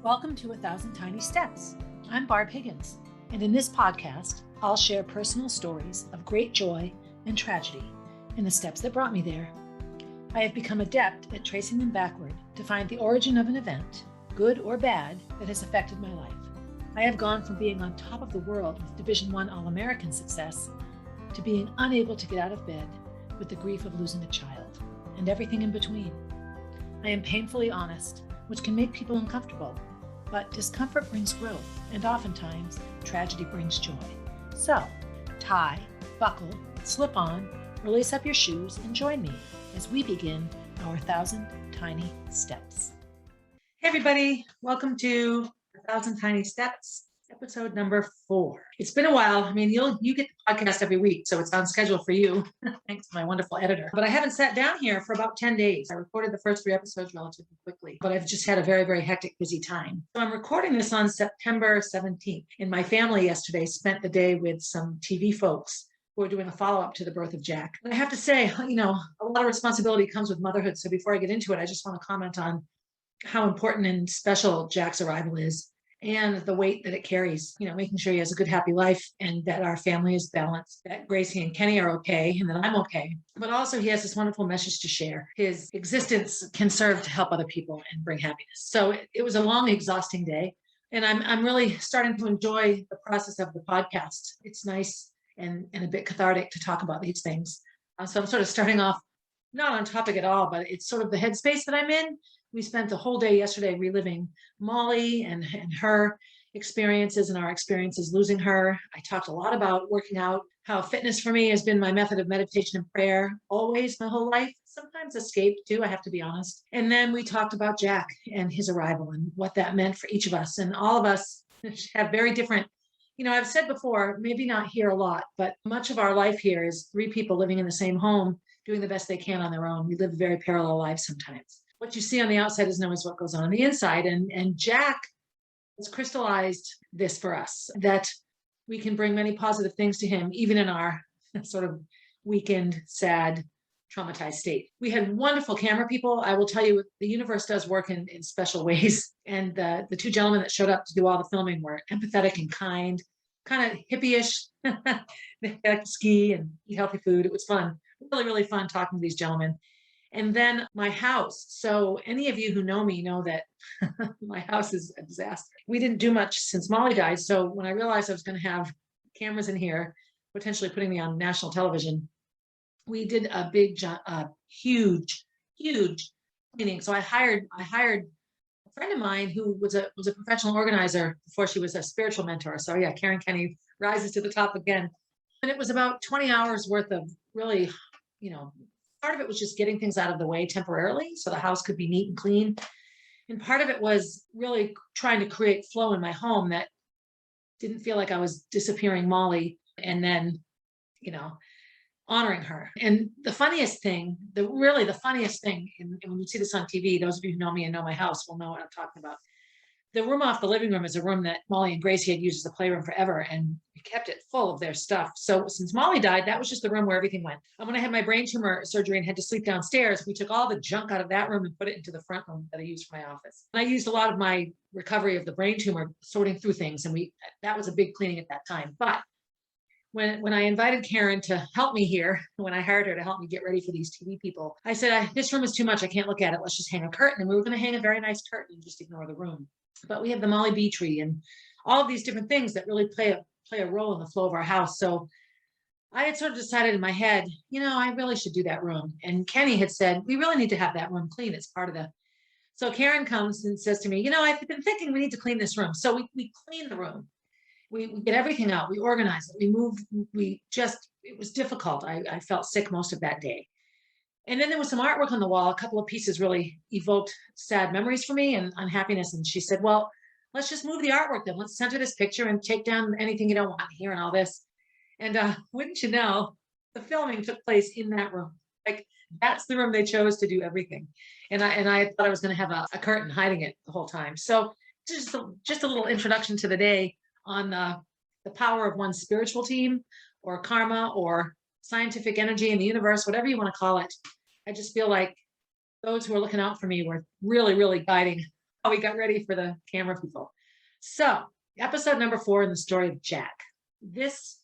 Welcome to 1,000 Tiny Steps. I'm Barb Higgins, and in this podcast, I'll share personal stories of great joy and tragedy and the steps that brought me there. I have become adept at tracing them backward to find the origin of an event, good or bad, that has affected my life. I have gone from being on top of the world with Division I All-American success to being unable to get out of bed with the grief of losing a child and everything in between. I am painfully honest, which can make people uncomfortable. But discomfort brings growth, and oftentimes tragedy brings joy. So, tie, buckle, slip on, release up your shoes, and join me as we begin our 1,000 Tiny Steps. Hey everybody, welcome to 1,000 Tiny Steps, episode number 4. It's been a while. I mean, you get the podcast every week, so it's on schedule for you. Thanks to my wonderful editor. But I haven't sat down here for about 10 days. I recorded the first 3 episodes relatively quickly, but I've just had a very, very hectic, busy time. So I'm recording this on September 17th. And my family yesterday spent the day with some TV folks who are doing a follow-up to the birth of Jack. And I have to say, a lot of responsibility comes with motherhood. So before I get into it, I just want to comment on how important and special Jack's arrival is, and the weight that it carries, making sure he has a good, happy life and that our family is balanced, that Gracie and Kenny are okay and that I'm okay. But also he has this wonderful message to share. His existence can serve to help other people and bring happiness. So it was a long, exhausting day. And I'm really starting to enjoy the process of the podcast. It's nice and a bit cathartic to talk about these things. So I'm sort of starting off, not on topic at all, but it's sort of the headspace that I'm in. We spent the whole day yesterday reliving Molly and her experiences and our experiences losing her. I talked a lot about working out, how fitness for me has been my method of meditation and prayer, always my whole life, sometimes escape too, I have to be honest. And then we talked about Jack and his arrival and what that meant for each of us. And all of us have very different, I've said before, maybe not here a lot, but much of our life here is 3 people living in the same home, doing the best they can on their own. We live very parallel lives sometimes. What you see on the outside isn't always what goes on the inside. And Jack has crystallized this for us, that we can bring many positive things to him, even in our sort of weakened, sad, traumatized state. We had wonderful camera people. I will tell you, the universe does work in special ways. And the 2 gentlemen that showed up to do all the filming were empathetic and kind, kind of hippie-ish. They like to ski and eat healthy food. It was fun, really, really fun talking to these gentlemen. And then my house. So any of you who know me know that my house is a disaster. We didn't do much since Molly died. So when I realized I was going to have cameras in here, potentially putting me on national television, we did a big, huge cleaning. So I hired a friend of mine who was a professional organizer before she was a spiritual mentor. So yeah, Karen Kenny rises to the top again. And it was about 20 hours worth of really, part of it was just getting things out of the way temporarily so the house could be neat and clean. And part of it was really trying to create flow in my home that didn't feel like I was disappearing Molly and then, honoring her. And the funniest thing, and when you see this on TV, those of you who know me and know my house will know what I'm talking about. The room off the living room is a room that Molly and Gracie had used as a playroom forever, and we kept it full of their stuff. So since Molly died, that was just the room where everything went. And when I had my brain tumor surgery and had to sleep downstairs, we took all the junk out of that room and put it into the front room that I used for my office. And I used a lot of my recovery of the brain tumor sorting through things, and that was a big cleaning at that time. But when I invited Karen to help me here, when I hired her to help me get ready for these TV people, I said, this room is too much. I can't look at it. Let's just hang a curtain. And we were going to hang a very nice curtain and just ignore the room. But we have the Molly Bee tree and all of these different things that really play a role in the flow of our house. So I had sort of decided in my head, I really should do that room. And Kenny had said, we really need to have that room clean. It's part of the. So Karen comes and says to me, I've been thinking we need to clean this room. So we clean the room. We get everything out. We organize it. We move. It was difficult. I felt sick most of that day. And then there was some artwork on the wall. A couple of pieces really evoked sad memories for me and unhappiness. And she said, well, let's just move the artwork then. Let's center this picture and take down anything you don't want here and all this. And wouldn't you know, the filming took place in that room. Like, that's the room they chose to do everything. And I thought I was going to have a curtain hiding it the whole time. So just a little introduction to the day on the power of one's spiritual team or karma or scientific energy in the universe, whatever you want to call it. I just feel like those who are looking out for me were really, really guiding We got ready for the camera people. So episode number 4 in the story of Jack. This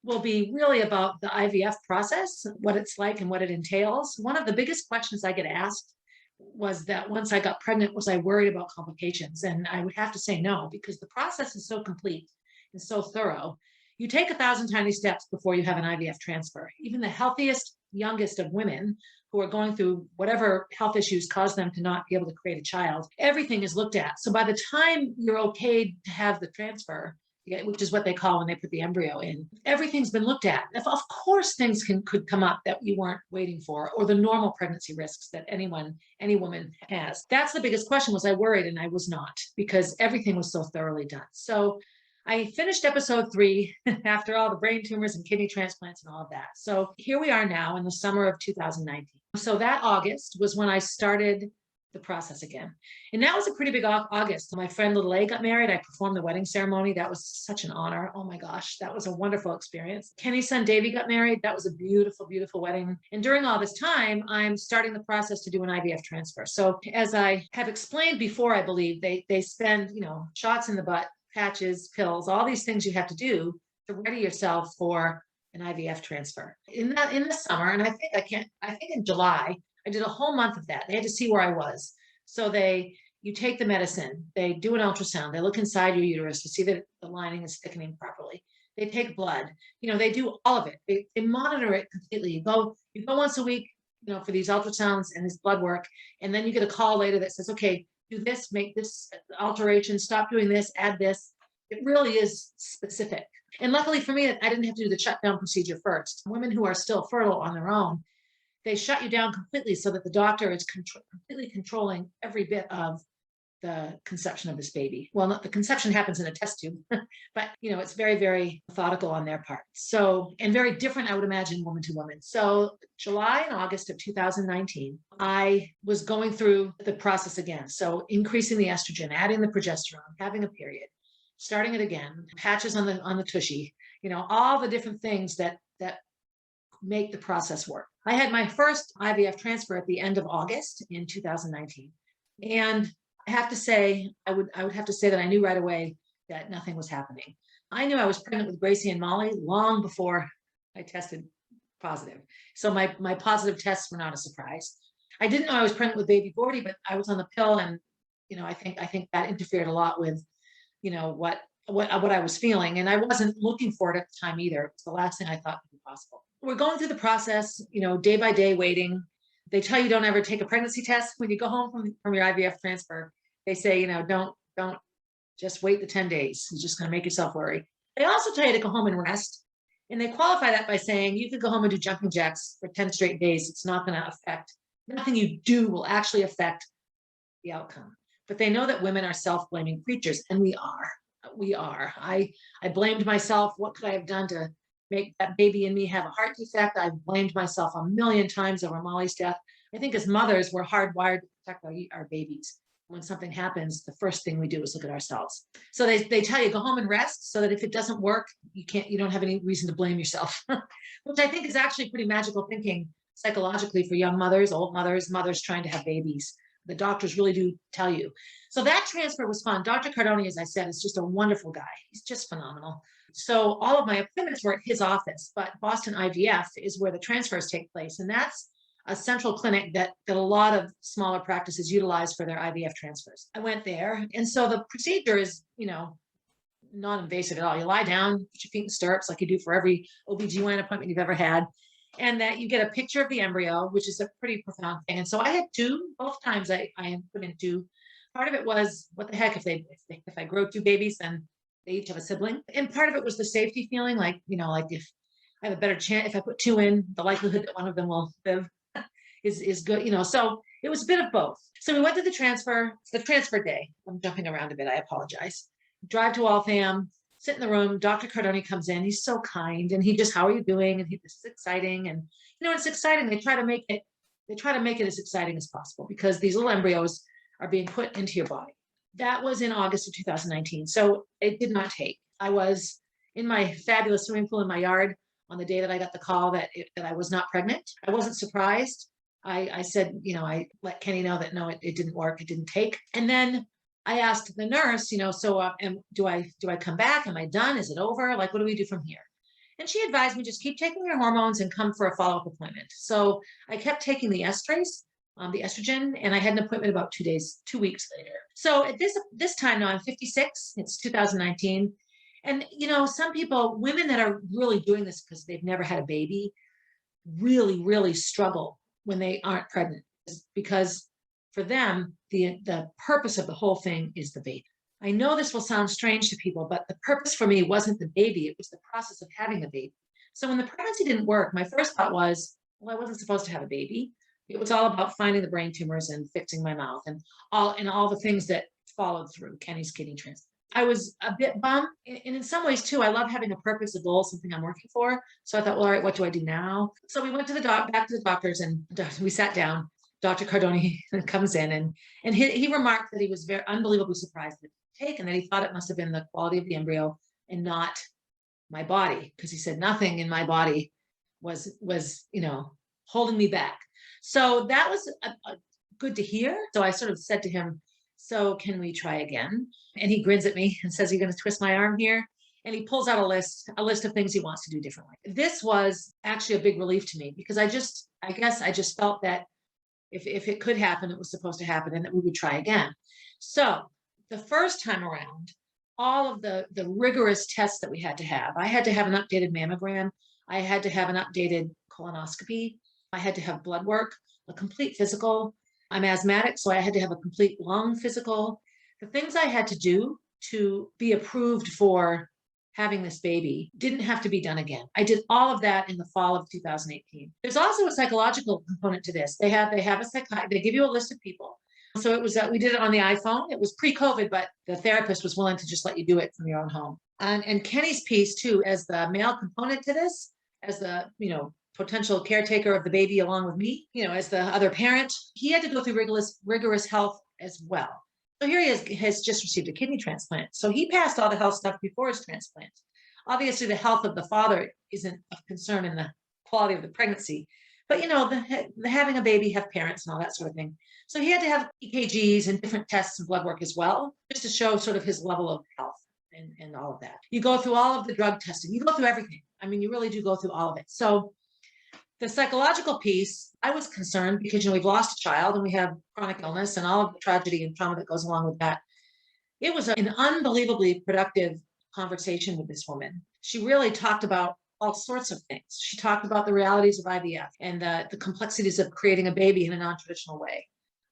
will be really about the IVF process, what it's like and what it entails. One of the biggest questions I get asked was that once I got pregnant, was I worried about complications? And I would have to say no, because the process is so complete and so thorough. You take 1,000 tiny steps before you have an IVF transfer. Even the healthiest, youngest of women who are going through whatever health issues cause them to not be able to create a child, everything is looked at. So by the time you're okay to have the transfer, which is what they call when they put the embryo in, everything's been looked at. Of course, things could come up that you weren't waiting for, or the normal pregnancy risks that any woman has. That's the biggest question. Was I worried? And I was not, because everything was so thoroughly done. So I finished episode 3 after all the brain tumors and kidney transplants and all of that. So here we are now in the summer of 2019. So that August was when I started the process again. And that was a pretty big August. My friend Little A got married. I performed the wedding ceremony. That was such an honor. Oh my gosh, that was a wonderful experience. Kenny's son Davey got married. That was a beautiful, beautiful wedding. And during all this time, I'm starting the process to do an IVF transfer. So as I have explained before, I believe they spend, shots in the butt, patches, pills, all these things you have to do to ready yourself for an IVF transfer. In the summer, and I think in July, I did a whole month of that. They had to see where I was. So you take the medicine, they do an ultrasound, they look inside your uterus to see that the lining is thickening properly. They take blood, they do all of it. They monitor it completely. You go once a week, for these ultrasounds and this blood work. And then you get a call later that says, okay, do this, make this alteration, stop doing this, add this. It really is specific. And luckily for me, I didn't have to do the shutdown procedure first. Women who are still fertile on their own, they shut you down completely so that the doctor is completely controlling every bit of the conception of this baby. Well, the conception happens in a test tube, but it's very, very methodical on their part. So, and very different, I would imagine, woman to woman. So July and August of 2019, I was going through the process again. So increasing the estrogen, adding the progesterone, having a period, starting it again, patches on the tushy, all the different things that make the process work. I had my first IVF transfer at the end of August in 2019. And I have to say, I would have to say that I knew right away that nothing was happening. I knew I was pregnant with Gracie and Molly long before I tested positive. So my positive tests were not a surprise. I didn't know I was pregnant with baby Gordy, but I was on the pill, and I think that interfered a lot with what I was feeling, and I wasn't looking for it at the time either. It was the last thing I thought would be possible. We're going through the process, day by day, waiting. They tell you don't ever take a pregnancy test when you go home from your IVF transfer. They say, don't just wait the 10 days. You're just going to make yourself worry. They also tell you to go home and rest. And they qualify that by saying you could go home and do jumping jacks for 10 straight days. It's not going to affect, nothing you do will actually affect the outcome. But they know that women are self-blaming creatures, and we are. I blamed myself. What could I have done to make that baby in me have a heart defect? I've blamed myself a million times over Molly's death. I think as mothers, we're hardwired to protect our babies. When something happens, the first thing we do is look at ourselves. So they tell you, go home and rest, so that if it doesn't work, you don't have any reason to blame yourself, which I think is actually pretty magical thinking psychologically for young mothers, old mothers trying to have babies. The doctors really do tell you. So that transfer was fun. Dr. Cardoni, as I said, is just a wonderful guy. He's just phenomenal. So all of my appointments were at his office, but Boston IVF is where the transfers take place. And that's a central clinic that a lot of smaller practices utilize for their IVF transfers. I went there. And so the procedure is, non-invasive at all. You lie down, put your feet in stirrups like you do for every OBGYN appointment you've ever had. And that you get a picture of the embryo, which is a pretty profound thing. And so I had 2, both times I put in 2. Part of it was, what the heck, if I grow 2 babies, then they each have a sibling. And part of it was the safety feeling, like if I have a better chance, if I put 2 in, the likelihood that one of them will live is good, So it was a bit of both. So we went to the transfer day. I'm jumping around a bit. I apologize. Drive to Waltham, sit in the room. Dr. Cardoni comes in. He's so kind, and he just, how are you doing? And this is exciting, and it's exciting. They try to make it as exciting as possible, because these little embryos are being put into your body. That was in August of 2019. So it did not take. I was in my fabulous swimming pool in my yard on the day that I got the call that I was not pregnant. I wasn't surprised. I said, I let Kenny know that no, it didn't work. It didn't take. And then I asked the nurse, do I come back? Am I done? Is it over? Like, what do we do from here? And she advised me, just keep taking your hormones and come for a follow-up appointment. So I kept taking the estrase, the estrogen, and I had an appointment about 2 weeks later. So at this time now, I'm 56. It's 2019. And, some people, women that are really doing this because they've never had a baby, really, really struggle when they aren't pregnant, because for them, the purpose of the whole thing is the baby. I know this will sound strange to people, but the purpose for me wasn't the baby. It was the process of having the baby. So when the pregnancy didn't work, my first thought was, well, I wasn't supposed to have a baby. It was all about finding the brain tumors and fixing my mouth and all the things that followed through Kenny's kidney transplant. I was a bit bummed. And in some ways too, I love having a purpose, a goal, something I'm working for. So I thought, well, all right, what do I do now? So we went to back to the doctors, and we sat down. Dr. Cardoni comes in, and he remarked that he was very unbelievably surprised at the take, and that he thought it must have been the quality of the embryo and not my body, because he said nothing in my body was holding me back. So that was good to hear. So I sort of said to him, so can we try again? And he grins at me and says, are you going to twist my arm here? And he pulls out a list of things he wants to do differently. This was actually a big relief to me, because I guess I just felt that if it could happen, it was supposed to happen, and that we would try again. So the first time around, all of the rigorous tests that we had to have, I had to have an updated mammogram. I had to have an updated colonoscopy. I had to have blood work, a complete physical. I'm asthmatic, so I had to have a complete lung physical. The things I had to do to be approved for having this baby didn't have to be done again. I did all of that in the fall of 2018. There's also a psychological component to this. They give you a list of people. So it was we did it on the iPhone. It was pre-COVID, but the therapist was willing to just let you do it from your own home. And Kenny's piece too, as the male component to this, as the potential caretaker of the baby along with me, as the other parent, he had to go through rigorous health as well. So here he has just received a kidney transplant. So he passed all the health stuff before his transplant. Obviously, the health of the father isn't of concern in the quality of the pregnancy, but the having a baby, have parents and all that sort of thing. So he had to have EKGs and different tests and blood work as well, just to show sort of his level of health and all of that. You go through all of the drug testing. You go through everything. I mean, you really do go through all of it. So the psychological piece, I was concerned because, we've lost a child and we have chronic illness and all of the tragedy and trauma that goes along with that. It was an unbelievably productive conversation with this woman. She really talked about all sorts of things. She talked about the realities of IVF and the complexities of creating a baby in a non-traditional way.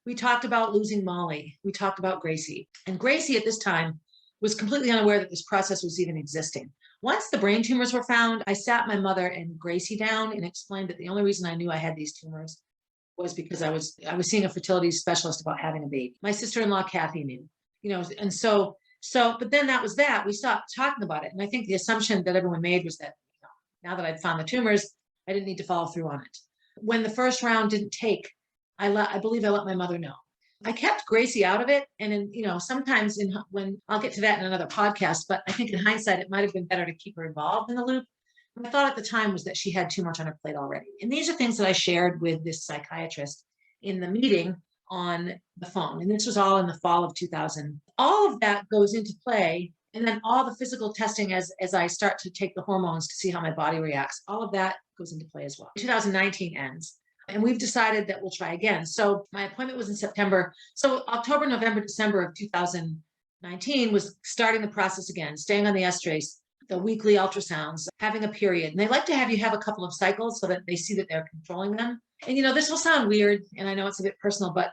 We talked about losing Molly. We talked about Gracie. And Gracie at this time was completely unaware that this process was even existing. Once the brain tumors were found, I sat my mother and Gracie down and explained that the only reason I knew I had these tumors was because I was seeing a fertility specialist about having a baby. My sister-in-law, Kathy, knew, and so, but then that was that. We stopped talking about it. And I think the assumption that everyone made was that, now that I'd found the tumors, I didn't need to follow through on it. When the first round didn't take, I believe I let my mother know. I kept Gracie out of it. And sometimes when I'll get to that in another podcast, but I think in hindsight, it might've been better to keep her involved in the loop. My thought at the time was that she had too much on her plate already. And these are things that I shared with this psychiatrist in the meeting on the phone. And this was all in the fall of 2000. All of that goes into play. And then all the physical testing as I start to take the hormones to see how my body reacts, all of that goes into play as well. 2019 ends. And we've decided that we'll try again. So my appointment was in September. So October, November, December of 2019 was starting the process again, staying on the estrase, the weekly ultrasounds, having a period. And they like to have you have a couple of cycles so that they see that they're controlling them. And, this will sound weird, and I know it's a bit personal, but,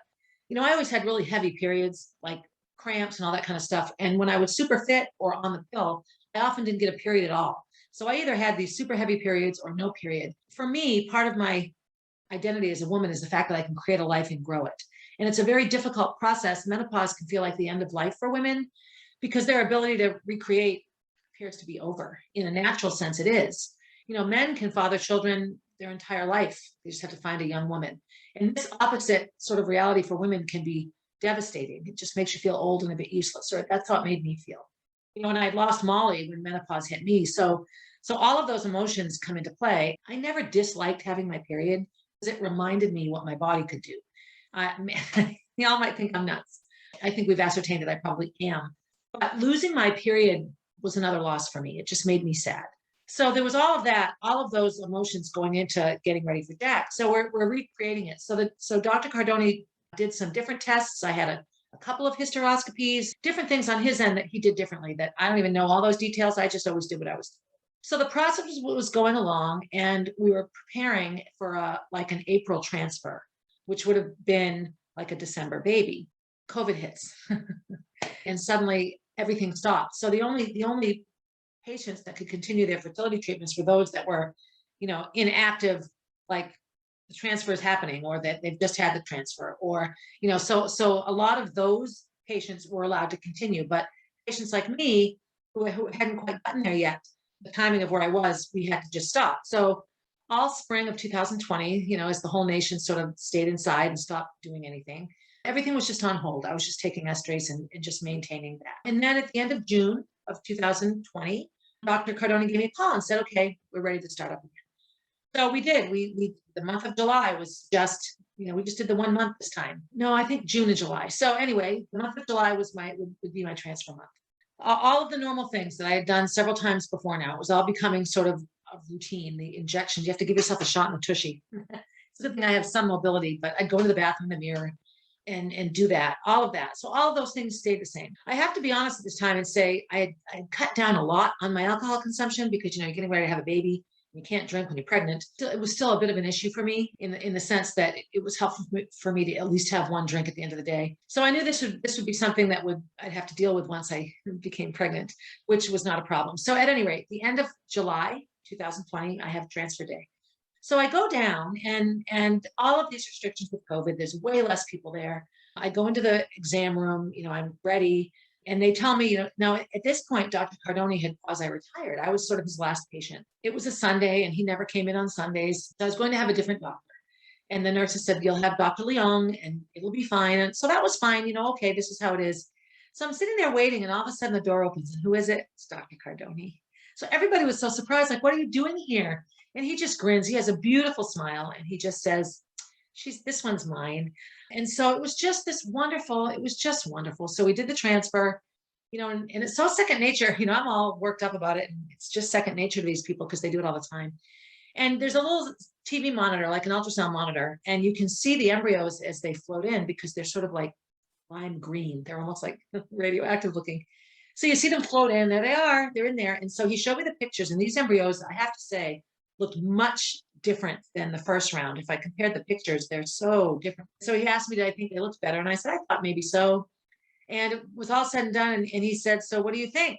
I always had really heavy periods, like cramps and all that kind of stuff. And when I was super fit or on the pill, I often didn't get a period at all. So I either had these super heavy periods or no period. For me, part of my identity as a woman is the fact that I can create a life and grow it. And it's a very difficult process. Menopause can feel like the end of life for women because their ability to recreate appears to be over. In a natural sense, it is. Men can father children their entire life. They just have to find a young woman. And this opposite sort of reality for women can be devastating. It just makes you feel old and a bit useless. Or that's how it made me feel. And I'd lost Molly when menopause hit me. So all of those emotions come into play. I never disliked having my period, because it reminded me what my body could do. Y'all might think I'm nuts, I think we've ascertained that I probably am. But losing my period was another loss for me. It just made me sad. So there was all of that, all of those emotions going into getting ready for Jack. So we're recreating it. So Dr. Cardoni did some different tests. I had a couple of hysteroscopies, different things on his end that he did differently that I don't even know all those details. I just always did what I was doing. So the process was going along, and we were preparing for like an April transfer, which would have been like a December baby. COVID hits, and suddenly everything stopped. So the only patients that could continue their fertility treatments were those that were, inactive, like the transfer is happening, or that they've just had the transfer, or so a lot of those patients were allowed to continue, but patients like me who hadn't quite gotten there yet, the timing of where I was, we had to just stop. So all spring of 2020, as the whole nation sort of stayed inside and stopped doing anything, everything was just on hold. I was just taking estrace and just maintaining that. And then at the end of June of 2020, Dr. Cardoni gave me a call and said, okay, we're ready to start up again. So we did. We the month of July was just, we just did the 1 month this time. No, I think June and July. So anyway, the month of July would be my transfer month. All of the normal things that I had done several times before now, it was all becoming sort of a routine. The injections, you have to give yourself a shot in the tushy. It's a good thing I have some mobility, but I'd go to the bathroom in the mirror and do that, all of that. So all of those things stayed the same. I have to be honest at this time and say I had cut down a lot on my alcohol consumption because, you're getting ready to have a baby. You can't drink when you're pregnant. It was still a bit of an issue for me in the sense that it was helpful for me to at least have one drink at the end of the day. So I knew this would be something that I'd have to deal with once I became pregnant, which was not a problem. So at any rate, the end of July 2020, I have transfer day. So I go down and all of these restrictions with COVID, there's way less people there. I go into the exam room, I'm ready. And they tell me, now at this point, Dr. Cardoni had quasi-retired. I was sort of his last patient. It was a Sunday and he never came in on Sundays. So I was going to have a different doctor. And the nurses said, you'll have Dr. Leung and it'll be fine. And so that was fine. Okay, this is how it is. So I'm sitting there waiting and all of a sudden the door opens. And who is it? It's Dr. Cardoni. So everybody was so surprised, like, what are you doing here? And he just grins. He has a beautiful smile. And he just says, this one's mine. And so it was just wonderful. So we did the transfer, and it's so second nature, I'm all worked up about it. And it's just second nature to these people because they do it all the time. And there's a little TV monitor, like an ultrasound monitor, and you can see the embryos as they float in because they're sort of like lime green. They're almost like radioactive looking. So you see them float in, there they are, they're in there. And so he showed me the pictures, and these embryos, I have to say, looked much different than the first round. If I compared the pictures, they're so different. So he asked me, did I think they looked better? And I said, I thought maybe so. And it was all said and done. And he said, so what do you think?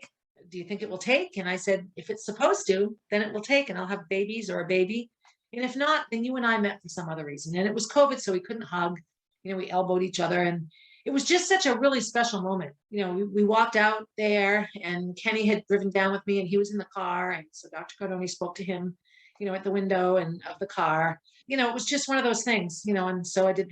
Do you think it will take? And I said, if it's supposed to, then it will take, and I'll have babies or a baby. And if not, then you and I met for some other reason. And it was COVID, so we couldn't hug. We elbowed each other. And it was just such a really special moment. We walked out there, and Kenny had driven down with me, and he was in the car. And so Dr. Cardoni spoke to him, at the window and of the car. It was just one of those things, and so I did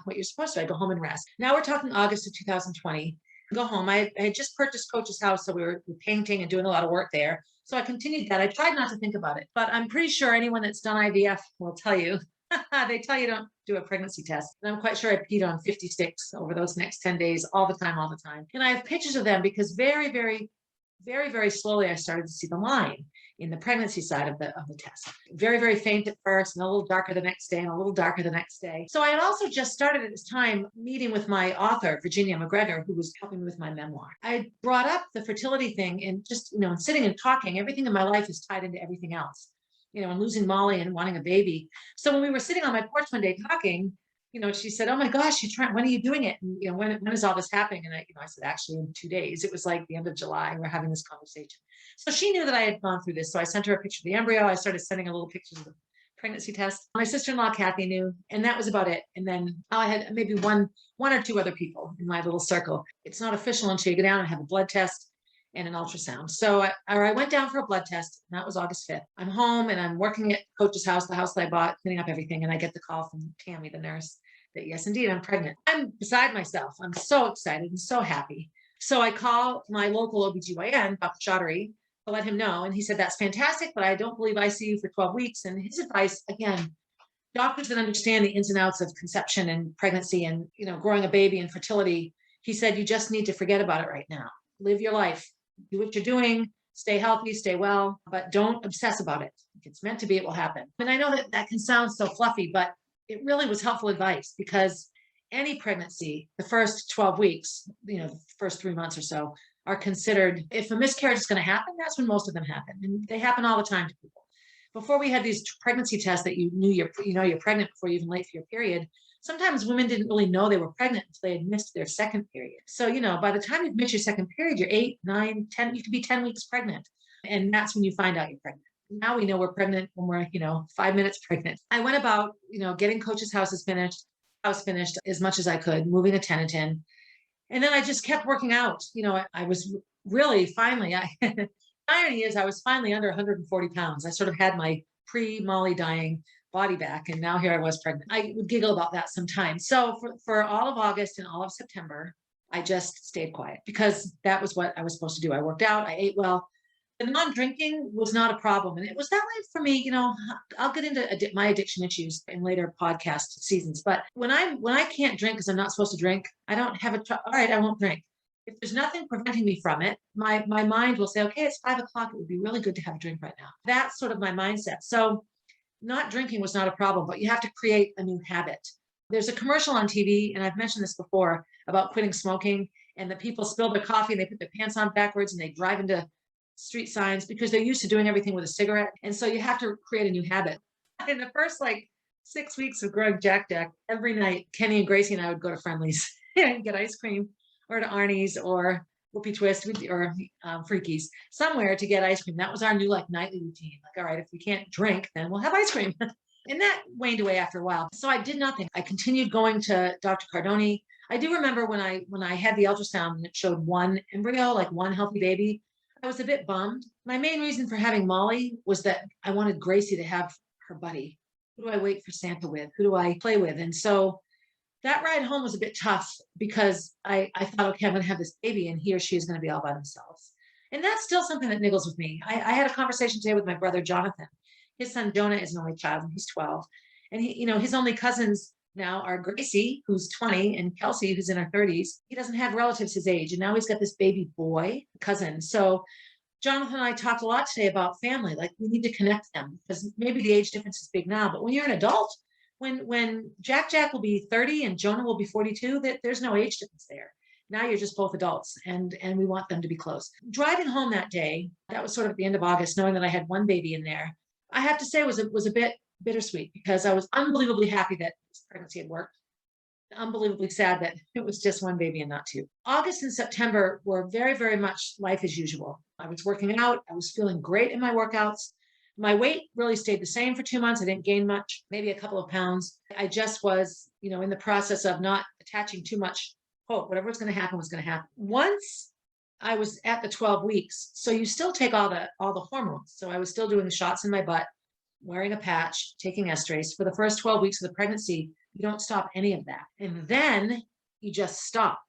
what you're supposed to. I go home and rest. Now we're talking August of 2020. I go home. I had just purchased Coach's house, so we were painting and doing a lot of work there. So I continued that. I tried not to think about it, but I'm pretty sure anyone that's done IVF will tell you, they tell you don't do a pregnancy test. And I'm quite sure I peed on 50 sticks over those next 10 days, all the time. And I have pictures of them because very, very, very, very slowly I started to see the line in the pregnancy side of the test. Very, very faint at first, and a little darker the next day, and a little darker the next day. So I had also just started at this time meeting with my author, Virginia McGregor, who was helping me with my memoir. I brought up the fertility thing, and just, and sitting and talking, everything in my life is tied into everything else, and losing Molly and wanting a baby. So when we were sitting on my porch one day talking, she said, oh my gosh, when are you doing it? And when is all this happening? And I said, actually in 2 days. It was like the end of July. We're having this conversation. So she knew that I had gone through this. So I sent her a picture of the embryo. I started sending her little pictures of the pregnancy test. My sister-in-law, Kathy, knew, and that was about it. And then I had maybe one or two other people in my little circle. It's not official until you go down and have a blood test and an ultrasound. So I went down for a blood test, and that was August 5th. I'm home and I'm working at Coach's house, the house that I bought, cleaning up everything. And I get the call from Tammy, the nurse, that yes, indeed, I'm pregnant. I'm beside myself. I'm so excited and so happy. So I call my local OBGYN, Dr. Chaudhary, to let him know. And he said, that's fantastic, but I don't believe I see you for 12 weeks. And his advice, again, doctors that understand the ins and outs of conception and pregnancy and, growing a baby and fertility, he said, you just need to forget about it right now. Live your life, do what you're doing, stay healthy, stay well, but don't obsess about it. If it's meant to be, it will happen. And I know that that can sound so fluffy, but it really was helpful advice, because any pregnancy, the first 12 weeks, the first 3 months or so, are considered, if a miscarriage is going to happen, that's when most of them happen. And they happen all the time to people. Before we had these pregnancy tests that you knew you're pregnant before you're even late for your period, sometimes women didn't really know they were pregnant until they had missed their second period. So, by the time you've missed your second period, you're 8, 9, 10, you could be 10 weeks pregnant. And that's when you find out you're pregnant. Now we know we're pregnant when we're, 5 minutes pregnant. I went about, getting coach's house finished as much as I could, moving a 10 and 10. And then I just kept working out. I was really finally, the irony is I was finally under 140 pounds. I sort of had my pre-Molly dying body back. And now here I was pregnant. I would giggle about that sometimes. So for all of August and all of September, I just stayed quiet, because that was what I was supposed to do. I worked out, I ate well. The non-drinking was not a problem. And it was that way for me. I'll get into my addiction issues in later podcast seasons. But when I can't drink because I'm not supposed to drink, I don't have all right, I won't drink. If there's nothing preventing me from it, my mind will say, okay, it's 5 o'clock. It would be really good to have a drink right now. That's sort of my mindset. So not drinking was not a problem, but you have to create a new habit. There's a commercial on TV, and I've mentioned this before, about quitting smoking, and the people spill their coffee and they put their pants on backwards and they drive into street signs because they're used to doing everything with a cigarette. And so you have to create a new habit. In the first 6 weeks of growing Jack, every night, Kenny and Gracie and I would go to Friendly's and get ice cream, or to Arnie's or Whoopie Twist or Freakies, somewhere to get ice cream. That was our new nightly routine. All right, if we can't drink, then we'll have ice cream. And that waned away after a while. So I did nothing. I continued going to Dr. Cardoni. I do remember when I had the ultrasound and it showed one embryo, one healthy baby, I was a bit bummed. My main reason for having Molly was that I wanted Gracie to have her buddy. Who do I wait for Santa with? Who do I play with? And so that ride home was a bit tough, because I thought, okay, I'm going to have this baby and he or she is going to be all by themselves. And that's still something that niggles with me. I had a conversation today with my brother, Jonathan. His son, Jonah, is an only child and he's 12. And his only cousins now are Gracie, who's 20, and Kelsey, who's in her 30s. He doesn't have relatives his age. And now he's got this baby boy cousin. So Jonathan and I talked a lot today about family. We need to connect them, because maybe the age difference is big now, but when you're an adult, when Jack will be 30 and Jonah will be 42, there's no age difference there. Now you're just both adults, and we want them to be close. Driving home that day, that was sort of at the end of August, knowing that I had one baby in there, I have to say was a bit bittersweet, because I was unbelievably happy that this pregnancy had worked. Unbelievably sad that it was just one baby and not two. August and September were very, very much life as usual. I was working out. I was feeling great in my workouts. My weight really stayed the same for 2 months. I didn't gain much, maybe a couple of pounds. I just was, in the process of not attaching too much hope. Whatever was going to happen was going to happen. Once I was at the 12 weeks, so you still take all the hormones. So I was still doing the shots in my butt, wearing a patch, taking estrace. For the first 12 weeks of the pregnancy, you don't stop any of that. And then you just stop.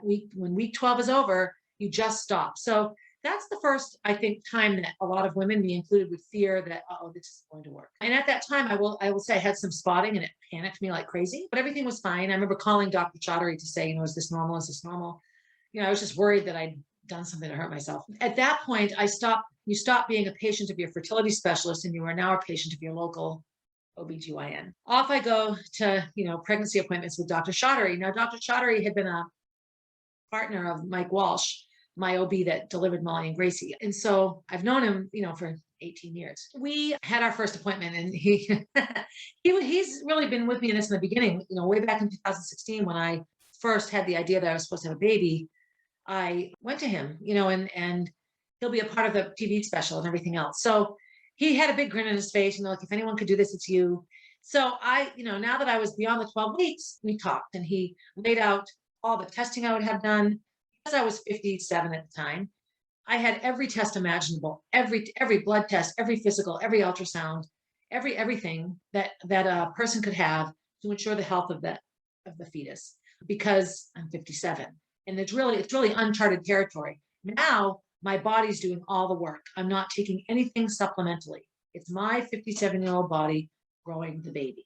When week 12 is over, you just stop. So that's the first, I think, time that a lot of women, me included, would fear that, this is going to work. And at that time, I will say I had some spotting, and it panicked me like crazy, but everything was fine. I remember calling Dr. Chaudhary to say, is this normal? Is this normal? I was just worried that I'd done something to hurt myself. At that point, you stop being a patient of your fertility specialist, and you are now a patient of your local OBGYN. Off I go to, pregnancy appointments with Dr. Chaudhary. Now, Dr. Chaudhary had been a partner of Mike Walsh, my OB that delivered Molly and Gracie. And so I've known him, for 18 years. We had our first appointment, and he's really been with me in this in the beginning, way back in 2016, when I first had the idea that I was supposed to have a baby. I went to him, and he'll be a part of the TV special and everything else. So he had a big grin on his face, if anyone could do this, it's you. So now that I was beyond the 12 weeks, we talked, and he laid out all the testing I would have done. Because I was 57 at the time, I had every test imaginable, every blood test, every physical, every ultrasound, everything that a person could have to ensure the health of the fetus, because I'm 57. And it's really uncharted territory. Now my body's doing all the work. I'm not taking anything supplementally. It's my 57-year-old body growing the baby.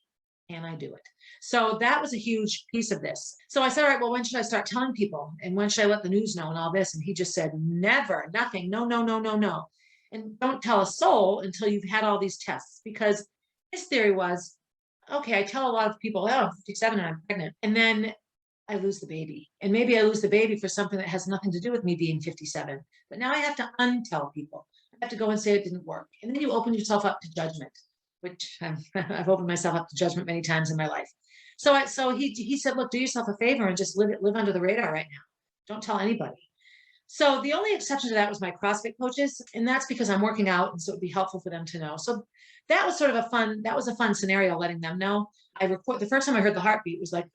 Can I do it? So that was a huge piece of this. So I said, all right, well, when should I start telling people? And when should I let the news know and all this? And he just said, never, nothing, no, no, no, no, no. And don't tell a soul until you've had all these tests, because his theory was, okay, I tell a lot of people, oh, I'm 57 and I'm pregnant. And then I lose the baby. And maybe I lose the baby for something that has nothing to do with me being 57. But now I have to untell people. I have to go and say it didn't work. And then you open yourself up to judgment, which I've opened myself up to judgment many times in my life. So he said, look, do yourself a favor and just live under the radar right now. Don't tell anybody. So the only exception to that was my CrossFit coaches. And that's because I'm working out. And so it'd be helpful for them to know. So that was sort of a fun scenario, letting them know. The first time I heard the heartbeat was like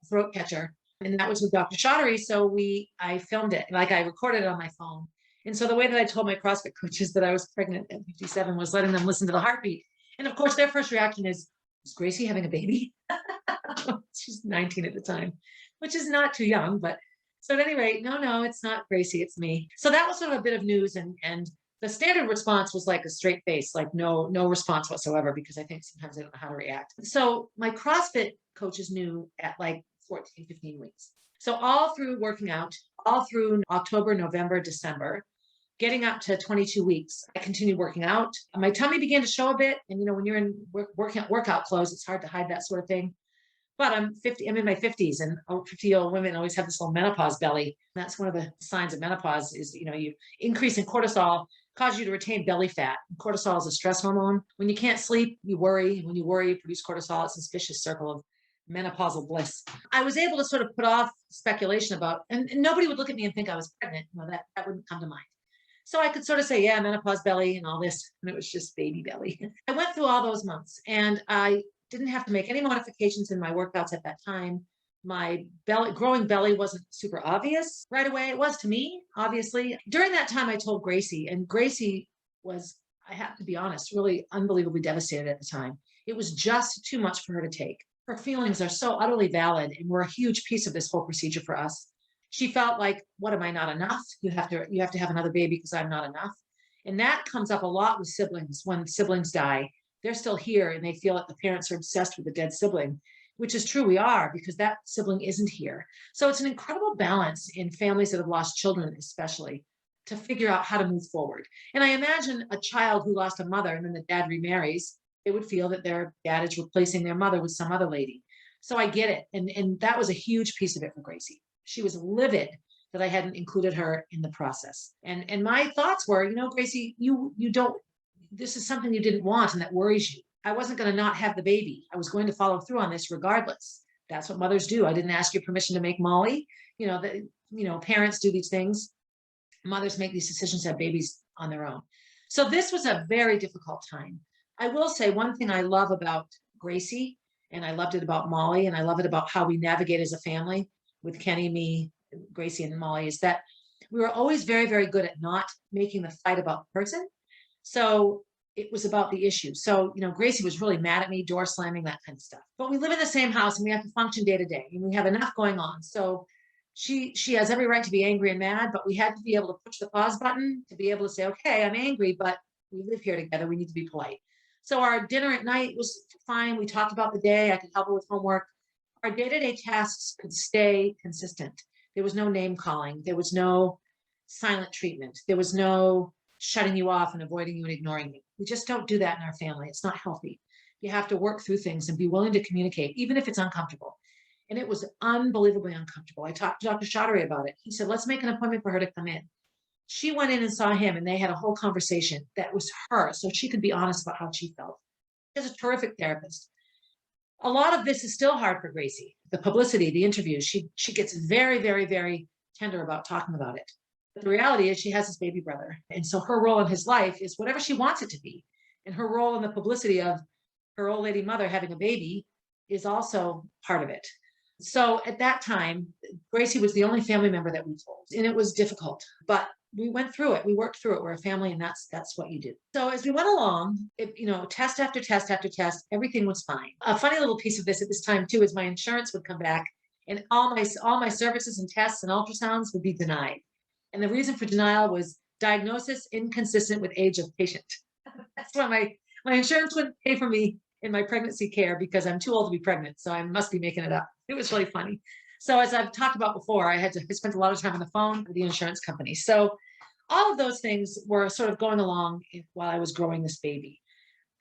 throat catcher. And that was with Dr. Chaudhary. So I filmed it, like I recorded it on my phone. And so the way that I told my CrossFit coaches that I was pregnant at 57 was letting them listen to the heartbeat. And of course, their first reaction is Gracie having a baby? She's 19 at the time, which is not too young. But so at any rate, no, it's not Gracie, it's me. So that was sort of a bit of news. And the standard response was like a straight face, like no response whatsoever, because I think sometimes they don't know how to react. So my CrossFit coaches knew at like 14, 15 weeks. So all through working out, all through October, November, December, getting up to 22 weeks, I continued working out. My tummy began to show a bit. And, when you're in workout clothes, it's hard to hide that sort of thing. But I'm in my 50s, and 50-year-old women always have this little menopause belly. That's one of the signs of menopause is, you increase in cortisol causes you to retain belly fat. Cortisol is a stress hormone. When you can't sleep, you worry. When you worry, you produce cortisol. It's this vicious circle of menopausal bliss. I was able to sort of put off speculation about, and nobody would look at me and think I was pregnant. That wouldn't come to mind. So I could sort of say, yeah, menopause belly and all this, and it was just baby belly. I went through all those months, and I didn't have to make any modifications in my workouts at that time. My growing belly wasn't super obvious right away. It was to me, obviously. During that time, I told Gracie, and Gracie was, I have to be honest, really unbelievably devastated at the time. It was just too much for her to take. Her feelings are so utterly valid and were a huge piece of this whole procedure for us. She felt like, what, am I not enough? You have to have another baby because I'm not enough. And that comes up a lot with siblings. When siblings die, they're still here and they feel like the parents are obsessed with the dead sibling, which is true. We are, because that sibling isn't here. So it's an incredible balance in families that have lost children, especially, to figure out how to move forward. And I imagine a child who lost a mother and then the dad remarries, they would feel that their dad is replacing their mother with some other lady. So I get it. And that was a huge piece of it for Gracie. She was livid that I hadn't included her in the process. And my thoughts were, Gracie, you don't, this is something you didn't want and that worries you. I wasn't going to not have the baby. I was going to follow through on this regardless. That's what mothers do. I didn't ask your permission to make Molly. Parents do these things. Mothers make these decisions to have babies on their own. So this was a very difficult time. I will say one thing I love about Gracie, and I loved it about Molly, and I love it about how we navigate as a family with Kenny, me, Gracie, and Molly, is that we were always very, very good at not making the fight about the person. So it was about the issue. So, Gracie was really mad at me, door slamming, that kind of stuff. But we live in the same house and we have to function day to day and we have enough going on. So she has every right to be angry and mad, but we had to be able to push the pause button to be able to say, okay, I'm angry, but we live here together. We need to be polite. So our dinner at night was fine. We talked about the day. I could help her with homework. Our day-to-day tasks could stay consistent. There was no name calling. There was no silent treatment. There was no shutting you off and avoiding you and ignoring you. We just don't do that in our family. It's not healthy. You have to work through things and be willing to communicate, even if it's uncomfortable. And it was unbelievably uncomfortable. I talked to Dr. Chaudhary about it. He said, let's make an appointment for her to come in. She went in and saw him and they had a whole conversation that was her, so she could be honest about how she felt. She's a terrific therapist. A lot of this is still hard for Gracie. The publicity, the interviews, she gets very, very, very tender about talking about it. But the reality is she has this baby brother. And so her role in his life is whatever she wants it to be. And her role in the publicity of her old lady mother having a baby is also part of it. So at that time, Gracie was the only family member that we told. And it was difficult, but we went through it. We worked through it. We're a family, and that's what you do. So as we went along, test after test after test, everything was fine. A funny little piece of this at this time too is my insurance would come back, and all my services and tests and ultrasounds would be denied. And the reason for denial was diagnosis inconsistent with age of patient. That's why my insurance wouldn't pay for me in my pregnancy care because I'm too old to be pregnant. So I must be making it up. It was really funny. So as I've talked about before, I spent a lot of time on the phone with the insurance company. So all of those things were sort of going along while I was growing this baby.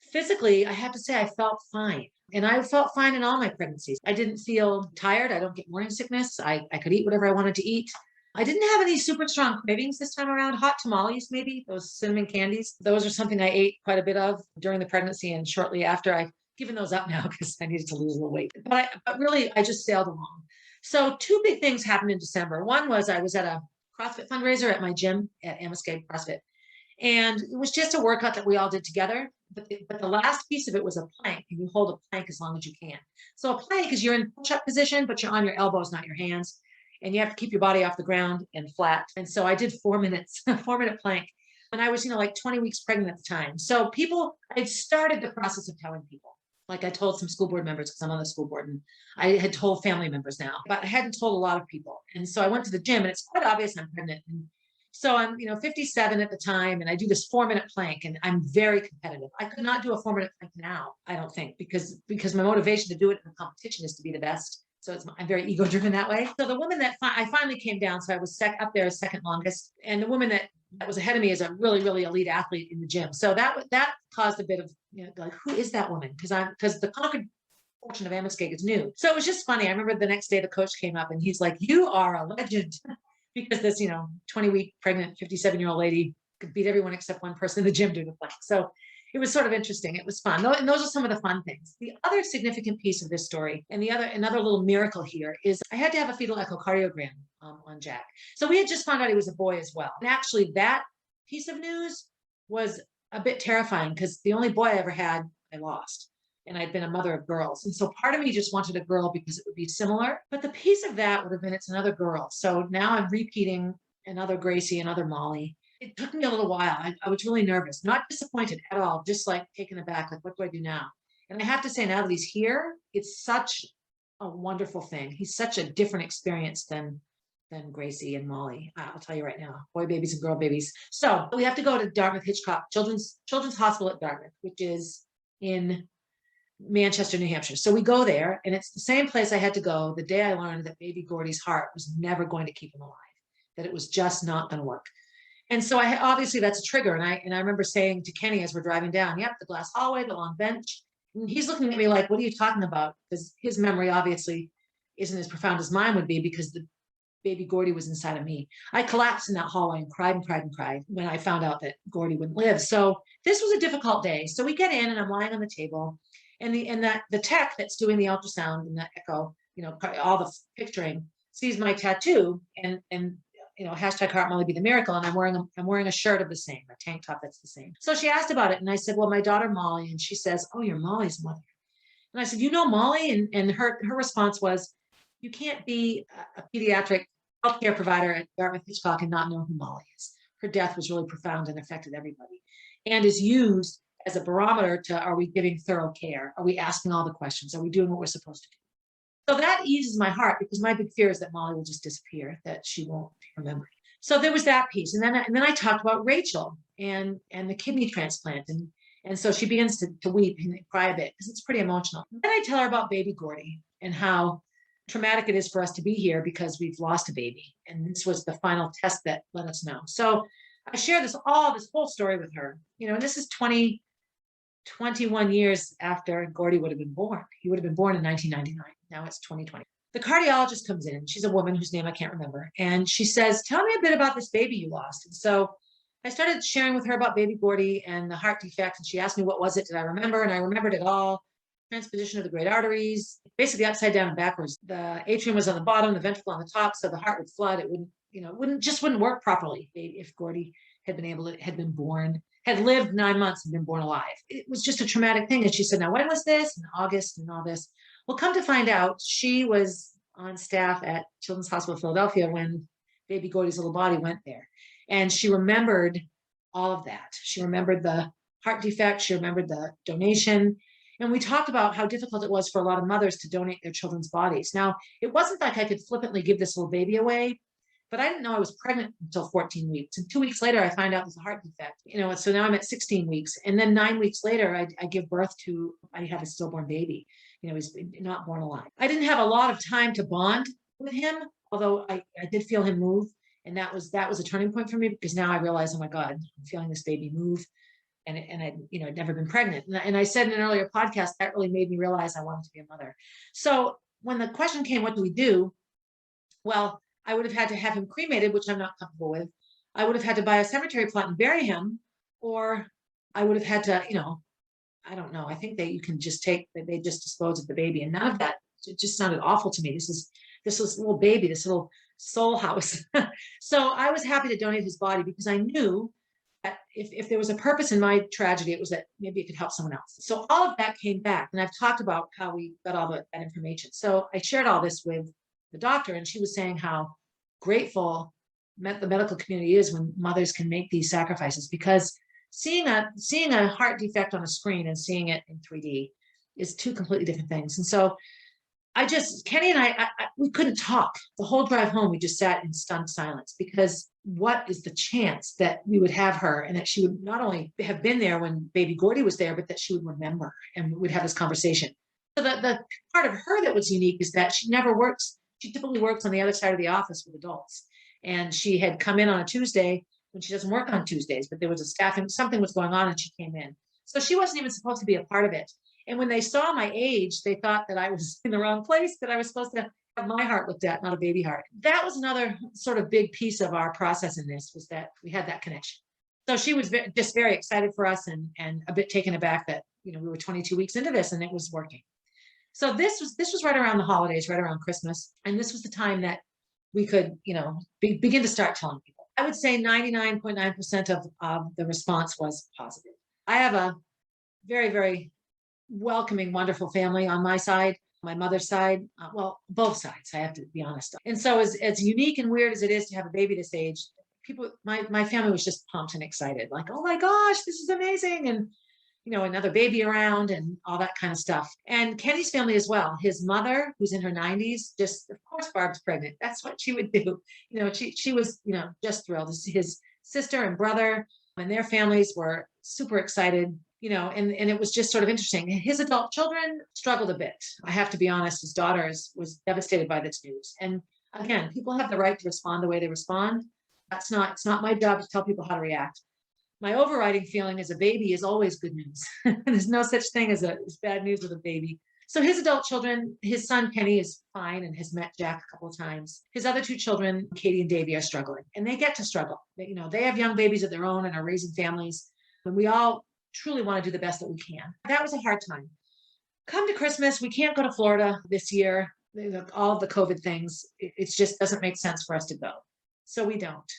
Physically, I have to say I felt fine. And I felt fine in all my pregnancies. I didn't feel tired. I don't get morning sickness. I could eat whatever I wanted to eat. I didn't have any super strong cravings this time around. Hot tamales, maybe, those cinnamon candies. Those are something I ate quite a bit of during the pregnancy and shortly after. I've given those up now because I needed to lose a little weight. But really, I just sailed along. So two big things happened in December. One was I was at a CrossFit fundraiser at my gym at Amoskeag CrossFit. And it was just a workout that we all did together. But the last piece of it was a plank, and you hold a plank as long as you can. So a plank is you're in push-up position, but you're on your elbows, not your hands. And you have to keep your body off the ground and flat. And so I did 4 minutes, a 4-minute plank. And I was, like 20 weeks pregnant at the time. So I'd started the process of telling people. Like I told some school board members because I'm on the school board, and I had told family members now, but I hadn't told a lot of people. And so I went to the gym, and it's quite obvious I'm pregnant. And so I'm, 57 at the time, and I do this 4-minute plank, and I'm very competitive. I could not do a 4-minute plank now, I don't think, because my motivation to do it in a competition is to be the best. So I'm very ego driven that way. So the woman that I finally came down, so I was up there as second longest. And the woman that was ahead of me is a really, really elite athlete in the gym. So that caused a bit of, like, who is that woman? Because the Concord portion of Amoskeag is new. So it was just funny. I remember the next day the coach came up and he's like, "You are a legend." Because this, 20-week pregnant 57-year-old lady could beat everyone except one person in the gym doing the plank. So it was sort of interesting. It was fun. And those are some of the fun things. The other significant piece of this story, and another little miracle here, is I had to have a fetal echocardiogram on Jack. So we had just found out he was a boy as well. And actually that piece of news was a bit terrifying because the only boy I ever had, I lost. And I'd been a mother of girls. And so part of me just wanted a girl because it would be similar. But the piece of that would have been it's another girl. So now I'm repeating another Gracie, another Molly. It took me a little while. I was really nervous, not disappointed at all, just like taken aback, like, what do I do now? And I have to say, now that he's here, it's such a wonderful thing. He's such a different experience than Gracie and Molly. I'll tell you right now, boy babies and girl babies. So we have to go to Dartmouth Hitchcock Children's Hospital at Dartmouth, which is in Manchester, New Hampshire. So we go there, and it's the same place I had to go the day I learned that baby Gordy's heart was never going to keep him alive, that it was just not going to work. And so obviously that's a trigger. And I remember saying to Kenny as we're driving down, "Yep, the glass hallway, the long bench." And he's looking at me like, "What are you talking about?" Because his memory obviously isn't as profound as mine would be, because the baby Gordy was inside of me. I collapsed in that hallway and cried and cried and cried when I found out that Gordy wouldn't live. So this was a difficult day. So we get in, and I'm lying on the table, and the tech that's doing the ultrasound and the echo, all the picturing, sees my tattoo and hashtag Heart Molly be the miracle. And I'm wearing a shirt of the same, a tank top that's the same. So she asked about it, and I said, "Well, my daughter Molly." And she says, "Oh, you're Molly's mother." And I said, "You know Molly?" And her response was, "You can't be a pediatric healthcare provider at Dartmouth Hitchcock and not know who Molly is. Her death was really profound and affected everybody, and is used as a barometer to, are we giving thorough care? Are we asking all the questions? Are we doing what we're supposed to do?" So that eases my heart, because my big fear is that Molly will just disappear, that she won't remember. So there was that piece. And then I talked about Rachel and the kidney transplant. And so she begins to weep and cry a bit because it's pretty emotional. Then I tell her about baby Gordy and how traumatic it is for us to be here because we've lost a baby. And this was the final test that let us know. So I share this whole story with her, and this is 21 years after Gordy would have been born. He would have been born in 1999. Now it's 2020. The cardiologist comes in. She's a woman whose name I can't remember. And she says, "Tell me a bit about this baby you lost." And so I started sharing with her about baby Gordy and the heart defect. And she asked me, what was it? Did I remember? And I remembered it all. Transposition of the great arteries, basically upside down and backwards. The atrium was on the bottom, the ventricle on the top. So the heart would flood. It wouldn't work properly if Gordy had been born, had lived 9 months and been born alive. It was just a traumatic thing. And she said, "Now, when was this?" In August and all this. Well, come to find out, she was on staff at Children's Hospital of Philadelphia when baby Gordy's little body went there. And she remembered all of that. She remembered the heart defect. She remembered the donation. And we talked about how difficult it was for a lot of mothers to donate their children's bodies. Now, it wasn't like I could flippantly give this little baby away, but I didn't know I was pregnant until 14 weeks. And 2 weeks later, I find out there's a heart defect, so now I'm at 16 weeks. And then 9 weeks later, I give birth to, I have a stillborn baby. He's not born alive. I didn't have a lot of time to bond with him, although I did feel him move. And that was a turning point for me, because now I realized, oh my God, I'm feeling this baby move. And I'd never been pregnant. And I said in an earlier podcast, that really made me realize I wanted to be a mother. So when the question came, what do we do? Well, I would have had to have him cremated, which I'm not comfortable with. I would have had to buy a cemetery plot and bury him, or I would have had to, I don't know. I think that you can just they just dispose of the baby, and none of that. It just sounded awful to me. This was little baby, this little soul house. So I was happy to donate his body, because I knew that if there was a purpose in my tragedy, it was that maybe it could help someone else. So all of that came back, and I've talked about how we got all that information. So I shared all this with the doctor, and she was saying how grateful the medical community is when mothers can make these sacrifices, because seeing a heart defect on a screen and seeing it in 3D is two completely different things. And so Kenny and I, we couldn't talk the whole drive home. We just sat in stunned silence, because what is the chance that we would have her, and that she would not only have been there when baby Gordy was there, but that she would remember and we'd have this conversation. So the part of her that was unique is that she never works. She typically works on the other side of the office with adults. And she had come in on a Tuesday when she doesn't work on Tuesdays, but there was a staffing, something was going on, and she came in. So she wasn't even supposed to be a part of it. And when they saw my age, they thought that I was in the wrong place, that I was supposed to have my heart looked at, not a baby heart. That was another sort of big piece of our process in this, was that we had that connection. So she was just very excited for us, and a bit taken aback that, we were 22 weeks into this and it was working. So this was right around the holidays, right around Christmas. And this was the time that we could, begin to start telling people. I would say 99.9% of the response was positive. I have a very, very welcoming, wonderful family on my side, my mother's side, both sides, I have to be honest. And so as unique and weird as it is to have a baby this age, people, my family was just pumped and excited, like, oh my gosh, this is amazing. And, another baby around and all that kind of stuff. And Kenny's family as well. His mother, who's in her 90s, just, of course, Barb's pregnant. That's what she would do. She was, just thrilled. His sister and brother and their families were super excited. And it was just sort of interesting. His adult children struggled a bit. I have to be honest, his daughter was devastated by this news. And again, people have the right to respond the way they respond. It's not my job to tell people how to react. My overriding feeling as a baby is always good news. There's no such thing as bad news with a baby. So his adult children, his son Kenny is fine and has met Jack a couple of times. His other two children, Katie and Davy, are struggling, and they get to struggle. They have young babies of their own and are raising families. And we all truly want to do the best that we can. That was a hard time. Come to Christmas, we can't go to Florida this year. All the COVID things, it just doesn't make sense for us to go. So we don't.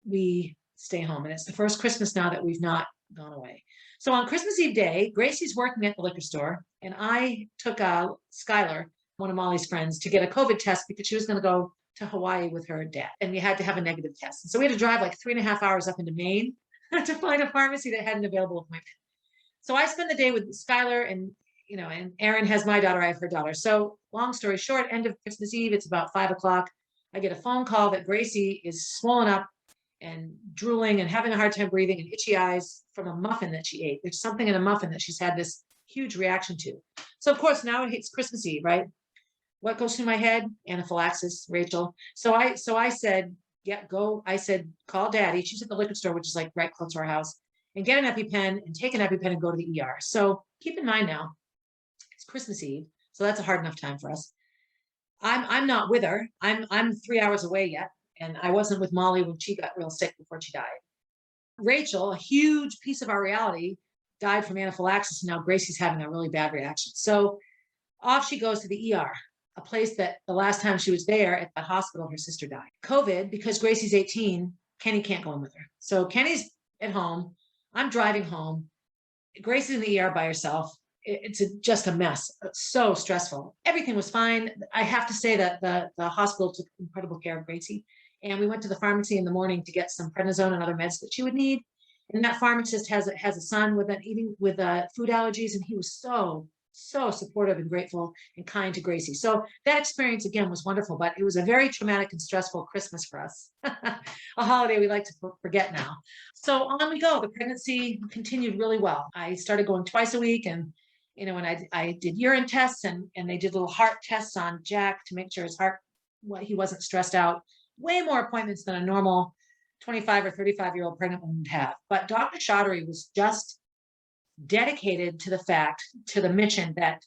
We stay home. And it's the first Christmas now that we've not gone away. So on Christmas Eve day, Gracie's working at the liquor store, and I took Skylar, one of Molly's friends, to get a COVID test because she was going to go to Hawaii with her dad, and we had to have a negative test. And so we had to drive like 3.5 hours up into Maine to find a pharmacy that had an available appointment. So I spend the day with Skylar, and and Erin has my daughter, I have her daughter. So long story short, end of Christmas Eve, it's about 5 o'clock. I get a phone call that Gracie is swollen up and drooling and having a hard time breathing and itchy eyes from a muffin that she ate. There's something in a muffin that she's had this huge reaction to. So of course, now it's Christmas Eve, right? What goes through my head? Anaphylaxis, Rachel. So I said, yeah, go. I said, call daddy. She's at the liquor store, which is like right close to our house, and get an EpiPen and take an EpiPen and go to the ER. So keep in mind now, it's Christmas Eve. So that's a hard enough time for us. I'm not with her. I'm 3 hours away yet. And I wasn't with Molly when she got real sick before she died. Rachel, a huge piece of our reality, died from anaphylaxis. And now Gracie's having a really bad reaction. So off she goes to the ER, a place that the last time she was there at that hospital, her sister died. COVID, because Gracie's 18, Kenny can't go in with her. So Kenny's at home. I'm driving home. Gracie's in the ER by herself. It's just a mess. It's so stressful. Everything was fine. I have to say that the hospital took incredible care of Gracie. And we went to the pharmacy in the morning to get some prednisone and other meds that she would need. And that pharmacist has a son with food allergies, and he was so so supportive and grateful and kind to Gracie. So that experience again was wonderful, but it was a very traumatic and stressful Christmas for us. A holiday we like to forget now. So on we go. The pregnancy continued really well. I started going twice a week, and when I did urine tests, and they did little heart tests on Jack to make sure his heart, he wasn't stressed out. Way more appointments than a normal 25 or 35-year-old pregnant woman would have. But Dr. Chaudhary was just dedicated to the mission that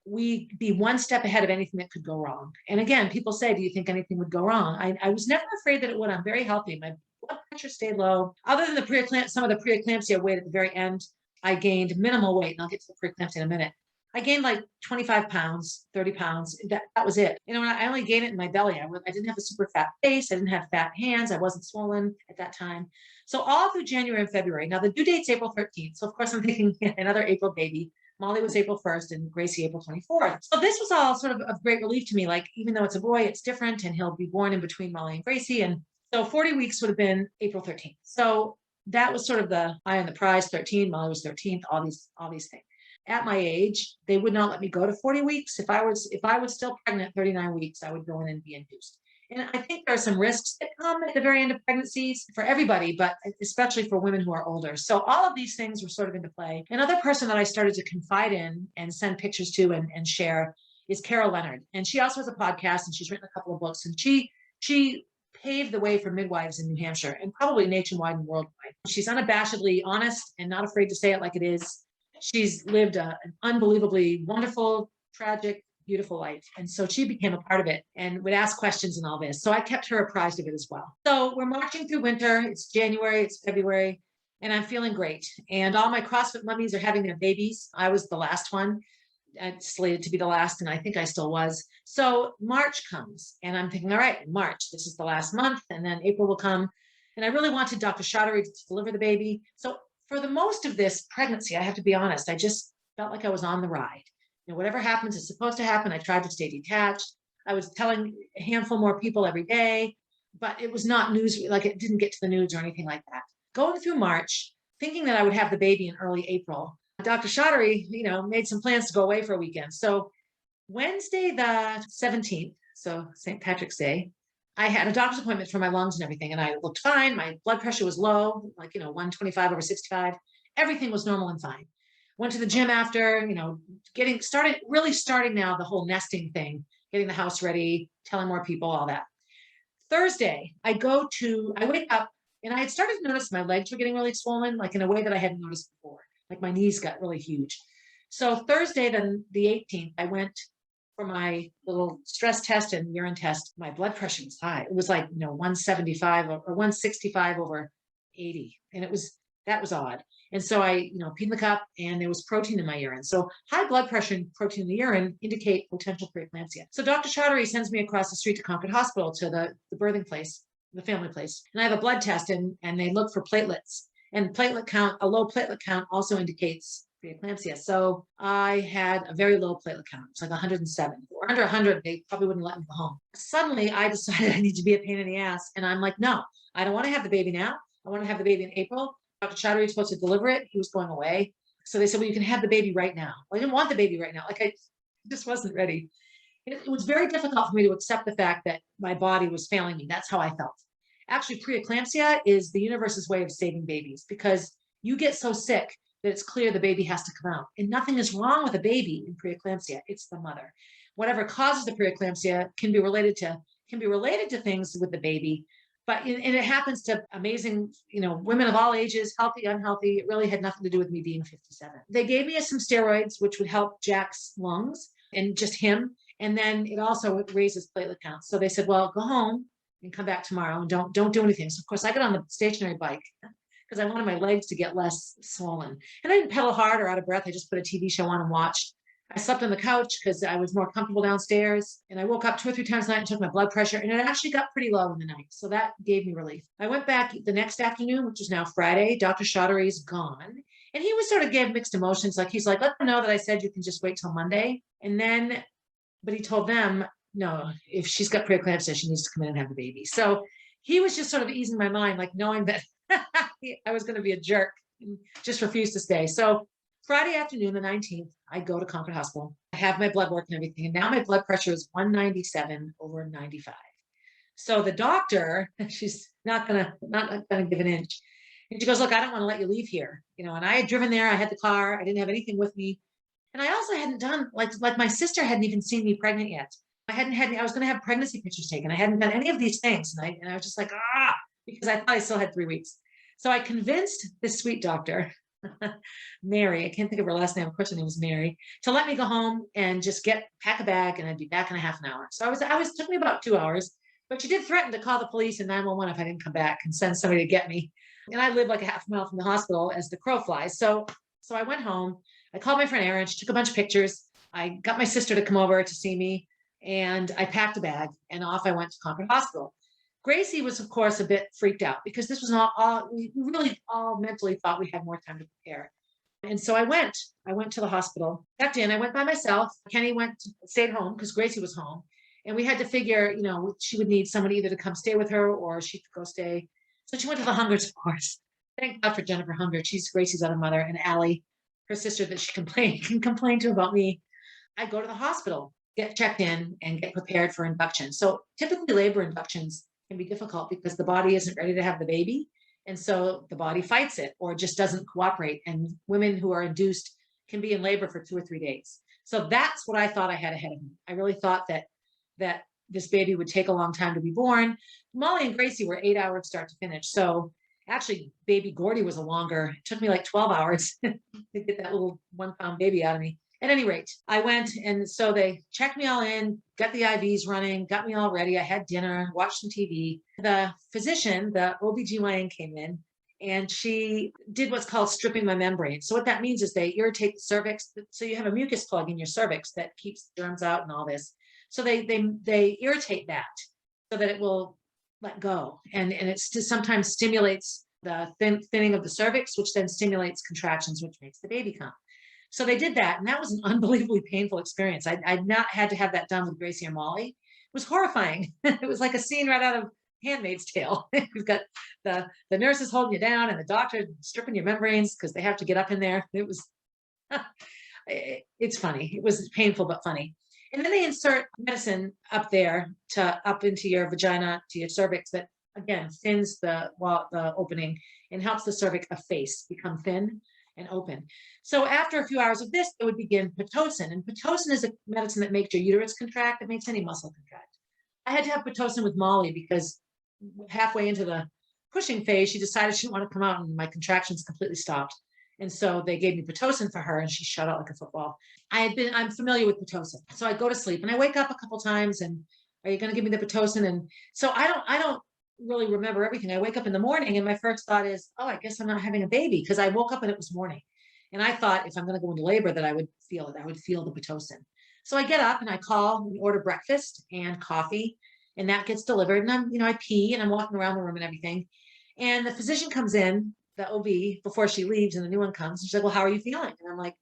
we be one step ahead of anything that could go wrong. And again, people say, do you think anything would go wrong? I was never afraid that it would. I'm very healthy. My blood pressure stayed low. Other than some of the preeclampsia weight at the very end, I gained minimal weight. And I'll get to the preeclampsia in a minute. I gained like 25 pounds, 30 pounds. That was it. I only gained it in my belly. I didn't have a super fat face. I didn't have fat hands. I wasn't swollen at that time. So all through January and February. Now the due date's April 13th. So of course I'm thinking another April baby. Molly was April 1st and Gracie April 24th. So this was all sort of great relief to me. Like, even though it's a boy, it's different, and he'll be born in between Molly and Gracie. And so 40 weeks would have been April 13th. So that was sort of the eye on the prize. 13, Molly was 13th, all these things. At my age, they would not let me go to 40 weeks. If I was still pregnant at 39 weeks, I would go in and be induced. And I think there are some risks that come at the very end of pregnancies for everybody, but especially for women who are older. So all of these things were sort of into play. Another person that I started to confide in and send pictures to and share is Carol Leonard. And she also has a podcast, and she's written a couple of books. And she paved the way for midwives in New Hampshire and probably nationwide and worldwide. She's unabashedly honest and not afraid to say it like it is. She's lived an unbelievably wonderful, tragic, beautiful life. And so she became a part of it and would ask questions and all this. So I kept her apprised of it as well. So we're marching through winter. It's January, it's February, and I'm feeling great. And all my CrossFit mummies are having their babies. I was the last one, slated to be the last, and I think I still was. So March comes, and I'm thinking, all right, March, this is the last month, and then April will come. And I really wanted Dr. Chaudhary to deliver the baby. So for the most of this pregnancy, I have to be honest, I just felt like I was on the ride. Whatever happens is supposed to happen. I tried to stay detached. I was telling a handful more people every day, but it was not news. Like, it didn't get to the news or anything like that. Going through March, thinking that I would have the baby in early April, Dr. Chaudhary, made some plans to go away for a weekend. So Wednesday, the 17th, so St. Patrick's Day, I had a doctor's appointment for my lungs and everything, and I looked fine. My blood pressure was low, 125 over 65. Everything was normal and fine. Went to the gym after, really starting now the whole nesting thing, getting the house ready, telling more people, all that. Thursday, I wake up, and I had started to notice my legs were getting really swollen, like in a way that I hadn't noticed before. Like my knees got really huge. So Thursday, then the 18th, I went for my little stress test and urine test. My blood pressure was high. It was like, 175 or 165 over 80. And that was odd. And so I, peed the cup, and there was protein in my urine. So high blood pressure and protein in the urine indicate potential preeclampsia. So Dr. Chaudhary sends me across the street to Concord Hospital to the birthing place, the family place. And I have a blood test, and they look for platelets. And a low platelet count also indicates preeclampsia. So I had a very low platelet count. It's like 107. Or under 100, they probably wouldn't let me go home. Suddenly, I decided I need to be a pain in the ass. And I'm like, no, I don't want to have the baby now. I want to have the baby in April. Dr. Chaudhary was supposed to deliver it. He was going away. So they said, well, you can have the baby right now. Well, I didn't want the baby right now. I just wasn't ready. It was very difficult for me to accept the fact that my body was failing me. That's how I felt. Actually, preeclampsia is the universe's way of saving babies, because you get so sick that it's clear the baby has to come out. And nothing is wrong with a baby in preeclampsia. It's the mother. Whatever causes the preeclampsia can be related to things with the baby. But it happens to amazing, women of all ages, healthy, unhealthy. It really had nothing to do with me being 57. They gave me some steroids, which would help Jack's lungs and just him. And then it also raises platelet counts. So they said, well, go home and come back tomorrow and don't do anything. So of course I got on the stationary bike because I wanted my legs to get less swollen. And I didn't pedal hard or out of breath. I just put a TV show on and watched. I slept on the couch because I was more comfortable downstairs. And I woke up 2 or 3 times a night and took my blood pressure. And it actually got pretty low in the night. So that gave me relief. I went back the next afternoon, which is now Friday. Dr. Chaudhary's gone. And he was sort of gave mixed emotions. Like, he's like, let them know that I said you can just wait till Monday. But he told them, no, if she's got preeclampsia, she needs to come in and have the baby. So he was just sort of easing my mind, like knowing that I was going to be a jerk and just refused to stay. So Friday afternoon, the 19th, I go to Concord Hospital. I have my blood work and everything. And now my blood pressure is 197 over 95. So the doctor, she's not gonna give an inch. And she goes, look, I don't want to let you leave here. And I had driven there. I had the car. I didn't have anything with me. And I also hadn't done like my sister hadn't even seen me pregnant yet. I was going to have pregnancy pictures taken. I hadn't done any of these things. And I was just like, because I thought I still had 3 weeks. So I convinced this sweet doctor, Mary, I can't think of her last name. Of course, her name was Mary, to let me go home and just pack a bag and I'd be back in a half an hour. So took me about 2 hours, but she did threaten to call the police and 911 if I didn't come back and send somebody to get me. And I live like a half mile from the hospital as the crow flies. So I went home. I called my friend Erin. She took a bunch of pictures. I got my sister to come over to see me. And I packed a bag and off I went to Concord Hospital. Gracie was, of course, a bit freaked out because this was we really all mentally thought we had more time to prepare. And so I went to the hospital, checked in. I went by myself. Kenny stayed home because Gracie was home. And we had to figure, she would need someone either to come stay with her or she could go stay. So she went to the Hungers, of course. Thank God for Jennifer Hunger. She's Gracie's other mother, and Allie, her sister that she can complain to about me. I go to the hospital, get checked in, and get prepared for induction. So typically labor inductions can be difficult because the body isn't ready to have the baby. And so the body fights it or just doesn't cooperate. And women who are induced can be in labor for 2 or 3 days. So that's what I thought I had ahead of me. I really thought that this baby would take a long time to be born. Molly and Gracie were 8 hours start to finish. So actually, baby Gordy was it took me like 12 hours to get that little 1-pound baby out of me. At any rate, I went, and so they checked me all in, got the IVs running, got me all ready. I had dinner, watched some TV. The physician, the OBGYN, came in, and she did what's called stripping my membrane. So what that means is they irritate the cervix. So you have a mucus plug in your cervix that keeps germs out and all this. So they irritate that so that it will let go. And it sometimes stimulates the thinning of the cervix, which then stimulates contractions, which makes the baby come. So they did that. And that was an unbelievably painful experience. I'd not had to have that done with Gracie or Molly. It was horrifying. It was like a scene right out of Handmaid's Tale. We've got the nurses holding you down and the doctor stripping your membranes because they have to get up in there. It was, it's funny. It was painful, but funny. And then they insert medicine up into your vagina, to your cervix, that again thins the opening and helps the cervix efface, become thin and open. So after a few hours of this, it would begin Pitocin. And Pitocin is a medicine that makes your uterus contract. It makes any muscle contract. I had to have Pitocin with Molly because halfway into the pushing phase, she decided she didn't want to come out and my contractions completely stopped. And so they gave me Pitocin for her and she shut out like a football. I'm familiar with Pitocin. So I go to sleep and I wake up a couple times and are you going to give me the Pitocin? And so I don't really remember everything. I wake up in the morning and my first thought is, oh, I guess I'm not having a baby because I woke up and it was morning. And I thought if I'm going to go into labor that I would feel it. I would feel the Pitocin. So I get up and I call and order breakfast and coffee and that gets delivered. And I pee and I'm walking around the room and everything. And the physician comes in, the OB, before she leaves and the new one comes. And she's like, well, how are you feeling? And I'm like,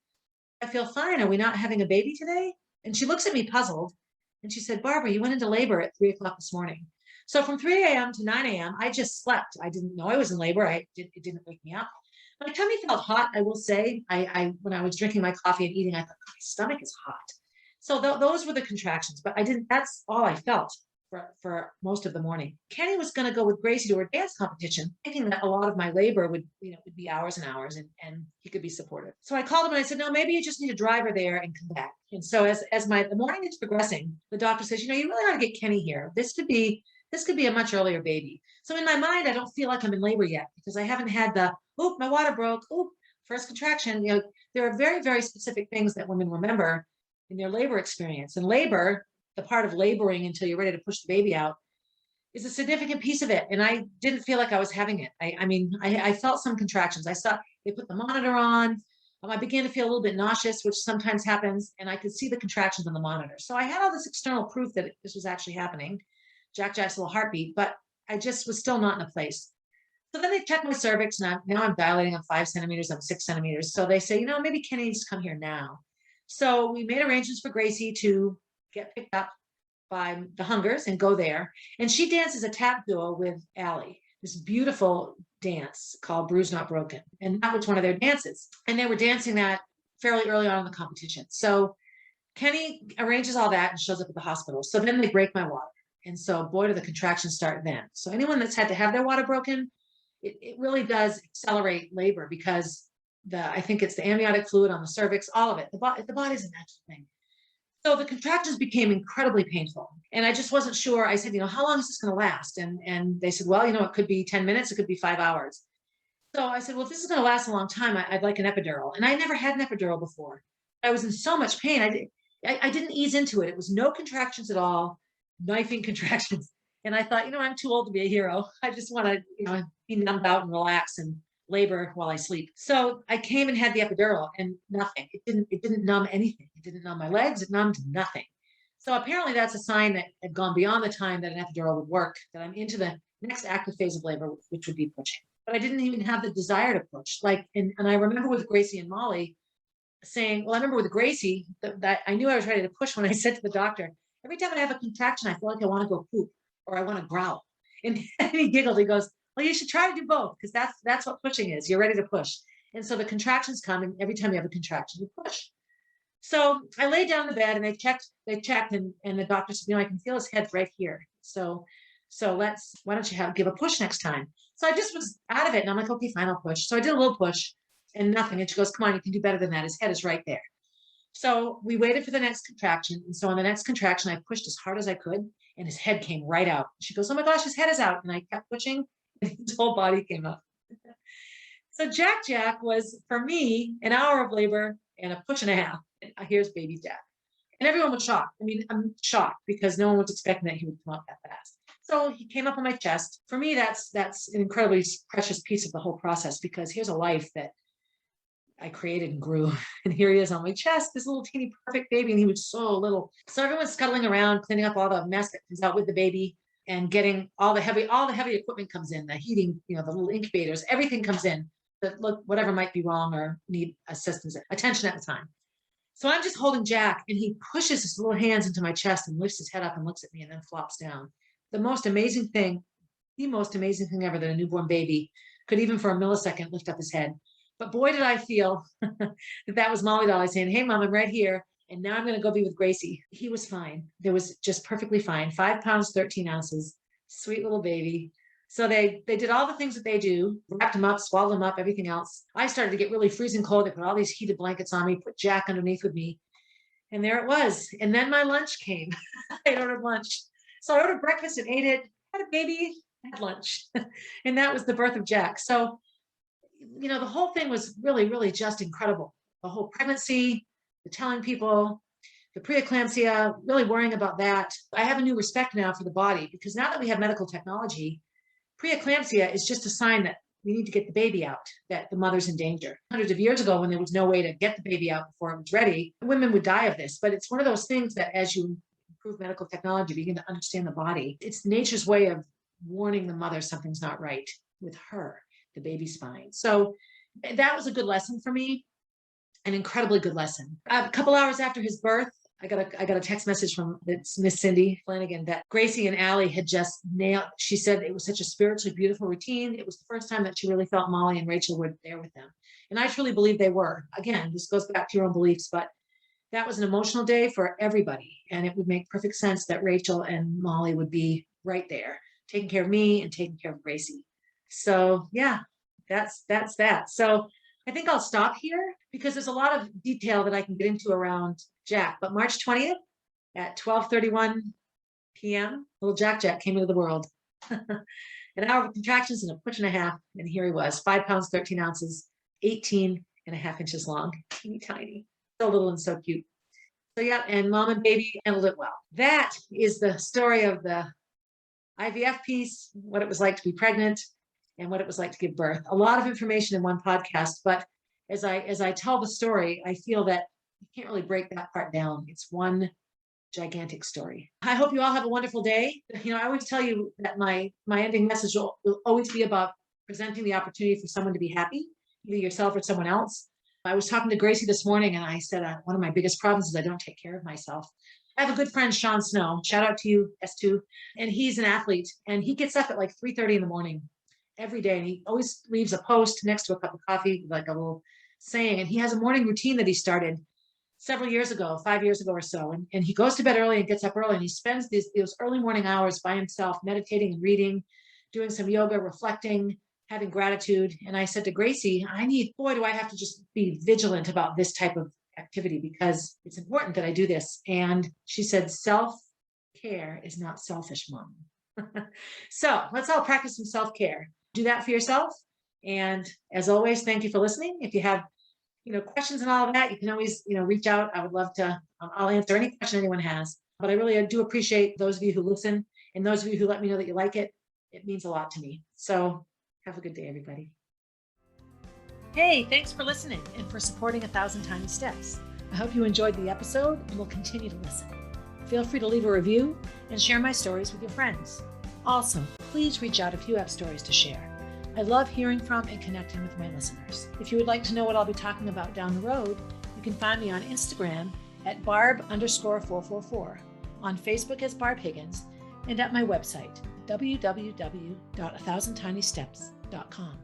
I feel fine. Are we not having a baby today? And she looks at me puzzled. And she said, Barbara, you went into labor at 3 o'clock this morning. So from 3 a.m. to 9 a.m., I just slept. I didn't know I was in labor. It didn't wake me up. My tummy felt hot, I will say. When I was drinking my coffee and eating, I thought, my stomach is hot. So those were the contractions, but that's all I felt for most of the morning. Kenny was going to go with Gracie to her dance competition, thinking that a lot of my labor would be hours and hours and he could be supportive. So I called him and I said, no, maybe you just need a driver there and come back. And so as the morning is progressing, the doctor says, you really ought to get Kenny here. This could be a much earlier baby. So in my mind, I don't feel like I'm in labor yet because I haven't had my water broke. First contraction. There are very, very specific things that women remember in their labor experience. And labor, the part of laboring until you're ready to push the baby out, is a significant piece of it. And I didn't feel like I was having it. I felt some contractions. I saw they put the monitor on. I began to feel a little bit nauseous, which sometimes happens. And I could see the contractions on the monitor. So I had all this external proof that this was actually happening. Jack's little heartbeat, but I just was still not in a place. So then they checked my cervix. Now I'm dilating. I'm 5 centimeters. I'm 6 centimeters. So they say, maybe Kenny needs to come here now. So we made arrangements for Gracie to get picked up by the Hungers and go there. And she dances a tap duo with Allie, this beautiful dance called Bruised Not Broken. And that was one of their dances. And they were dancing that fairly early on in the competition. So Kenny arranges all that and shows up at the hospital. So then they break my water. And so boy, do the contractions start then. So anyone that's had to have their water broken, it really does accelerate labor because I think it's the amniotic fluid on the cervix, all of it. The body's a natural thing. So the contractions became incredibly painful. And I just wasn't sure. I said, how long is this going to last? And they said, well, it could be 10 minutes. It could be 5 hours. So I said, well, if this is going to last a long time, I'd like an epidural. And I never had an epidural before. I was in so much pain. I didn't ease into it. It was no contractions at all, knifing contractions. And I thought, I'm too old to be a hero. I just want to, be numbed out and relax and labor while I sleep. So I came and had the epidural and nothing. It didn't numb anything. It didn't numb my legs. It numbed nothing. So apparently that's a sign that had gone beyond the time that an epidural would work, that I'm into the next active phase of labor, which would be pushing. But I didn't even have the desire to push. And I remember with Gracie and Molly saying, I remember with Gracie that I knew I was ready to push when I said to the doctor, every time I have a contraction, I feel like I want to go poop or I want to growl. And he giggled. He goes, well, you should try to do both because that's what pushing is. You're ready to push. And so the contractions come, and every time you have a contraction, you push. So I laid down in the bed and they checked and the doctor said, I can feel his head right here. So why don't you give a push next time? So I just was out of it and I'm like, okay, fine, I'll push. So I did a little push and nothing. And she goes, come on, you can do better than that. His head is right there. So we waited for the next contraction. And so on the next contraction, I pushed as hard as I could and his head came right out. She goes, oh my gosh, his head is out. And I kept pushing and his whole body came up. So Jack was, for me, an hour of labor and a push and a half. And here's baby Jack. And everyone was shocked. I'm shocked because no one was expecting that he would come up that fast. So he came up on my chest. For me, that's an incredibly precious piece of the whole process because here's a life that I created and grew. And here he is on my chest, this little teeny perfect baby. And he was so little. So everyone's scuttling around, cleaning up all the mess that comes out with the baby and getting all the heavy equipment comes in, the heating, the little incubators, everything comes in that look, whatever might be wrong or need assistance, attention at the time. So I'm just holding Jack and he pushes his little hands into my chest and lifts his head up and looks at me and then flops down. The most amazing thing ever that a newborn baby could even for a millisecond lift up his head. But boy, did I feel that was Molly Dolly saying, hey, Mom, I'm right here. And now I'm going to go be with Gracie. He was fine. There was just perfectly fine. 5 pounds, 13 ounces, sweet little baby. So they did all the things that they do, wrapped him up, swallowed him up, everything else. I started to get really freezing cold. They put all these heated blankets on me, put Jack underneath with me. And there it was. And then my lunch came. I ordered lunch. So I ordered breakfast and ate it, had a baby, had lunch. And that was the birth of Jack. So, the whole thing was really, really just incredible. The whole pregnancy, the telling people, the preeclampsia, really worrying about that. I have a new respect now for the body because now that we have medical technology, preeclampsia is just a sign that we need to get the baby out, that the mother's in danger. Hundreds of years ago, when there was no way to get the baby out before it was ready, women would die of this. But it's one of those things that as you improve medical technology, begin to understand the body. It's nature's way of warning the mother something's not right with her. The baby's fine. So that was a good lesson for me, an incredibly good lesson. A couple hours after his birth, I got a text message from Miss Cindy Flanagan that Gracie and Allie had just nailed. She said it was such a spiritually beautiful routine. It was the first time that she really felt Molly and Rachel were there with them. And I truly believe they were. Again, this goes back to your own beliefs, but that was an emotional day for everybody. And it would make perfect sense that Rachel and Molly would be right there, taking care of me and taking care of Gracie. So yeah, that's that. So I think I'll stop here because there's a lot of detail that I can get into around Jack. But March 20th at 12:31 p.m., little Jack came into the world. An hour of contractions and a push and a half. And here he was, 5 pounds, 13 ounces, 18.5 inches long, teeny tiny, so little and so cute. So yeah, and mom and baby handled it well. That is the story of the IVF piece, what it was like to be pregnant and what it was like to give birth. A lot of information in one podcast, but as I tell the story, I feel that you can't really break that part down. It's one gigantic story. I hope you all have a wonderful day. I always tell you that my ending message will always be about presenting the opportunity for someone to be happy, either yourself or someone else. I was talking to Gracie this morning and I said, one of my biggest problems is I don't take care of myself. I have a good friend, Sean Snow. Shout out to you, S2. And he's an athlete and he gets up at like 3:30 in the morning every day. And he always leaves a post next to a cup of coffee, like a little saying, and he has a morning routine that he started several years ago, 5 years ago or so. And he goes to bed early and gets up early, and he spends those early morning hours by himself, meditating and reading, doing some yoga, reflecting, having gratitude. And I said to Gracie, boy, do I have to just be vigilant about this type of activity, because it's important that I do this. And she said, self-care is not selfish, Mom. So let's all practice some self-care. Do that for yourself. And as always, thank you for listening. If you have questions and all of that, you can always, reach out. I would love to, I'll answer any question anyone has, but I really do appreciate those of you who listen, and those of you who let me know that you like it. It means a lot to me. So have a good day, everybody. Hey, thanks for listening and for supporting 1,000 Tiny Steps. I hope you enjoyed the episode and will continue to listen. Feel free to leave a review and share my stories with your friends. Also, please reach out if you have stories to share. I love hearing from and connecting with my listeners. If you would like to know what I'll be talking about down the road, you can find me on Instagram at barb_444, on Facebook as Barb Higgins, and at my website, www.1000tinysteps.com.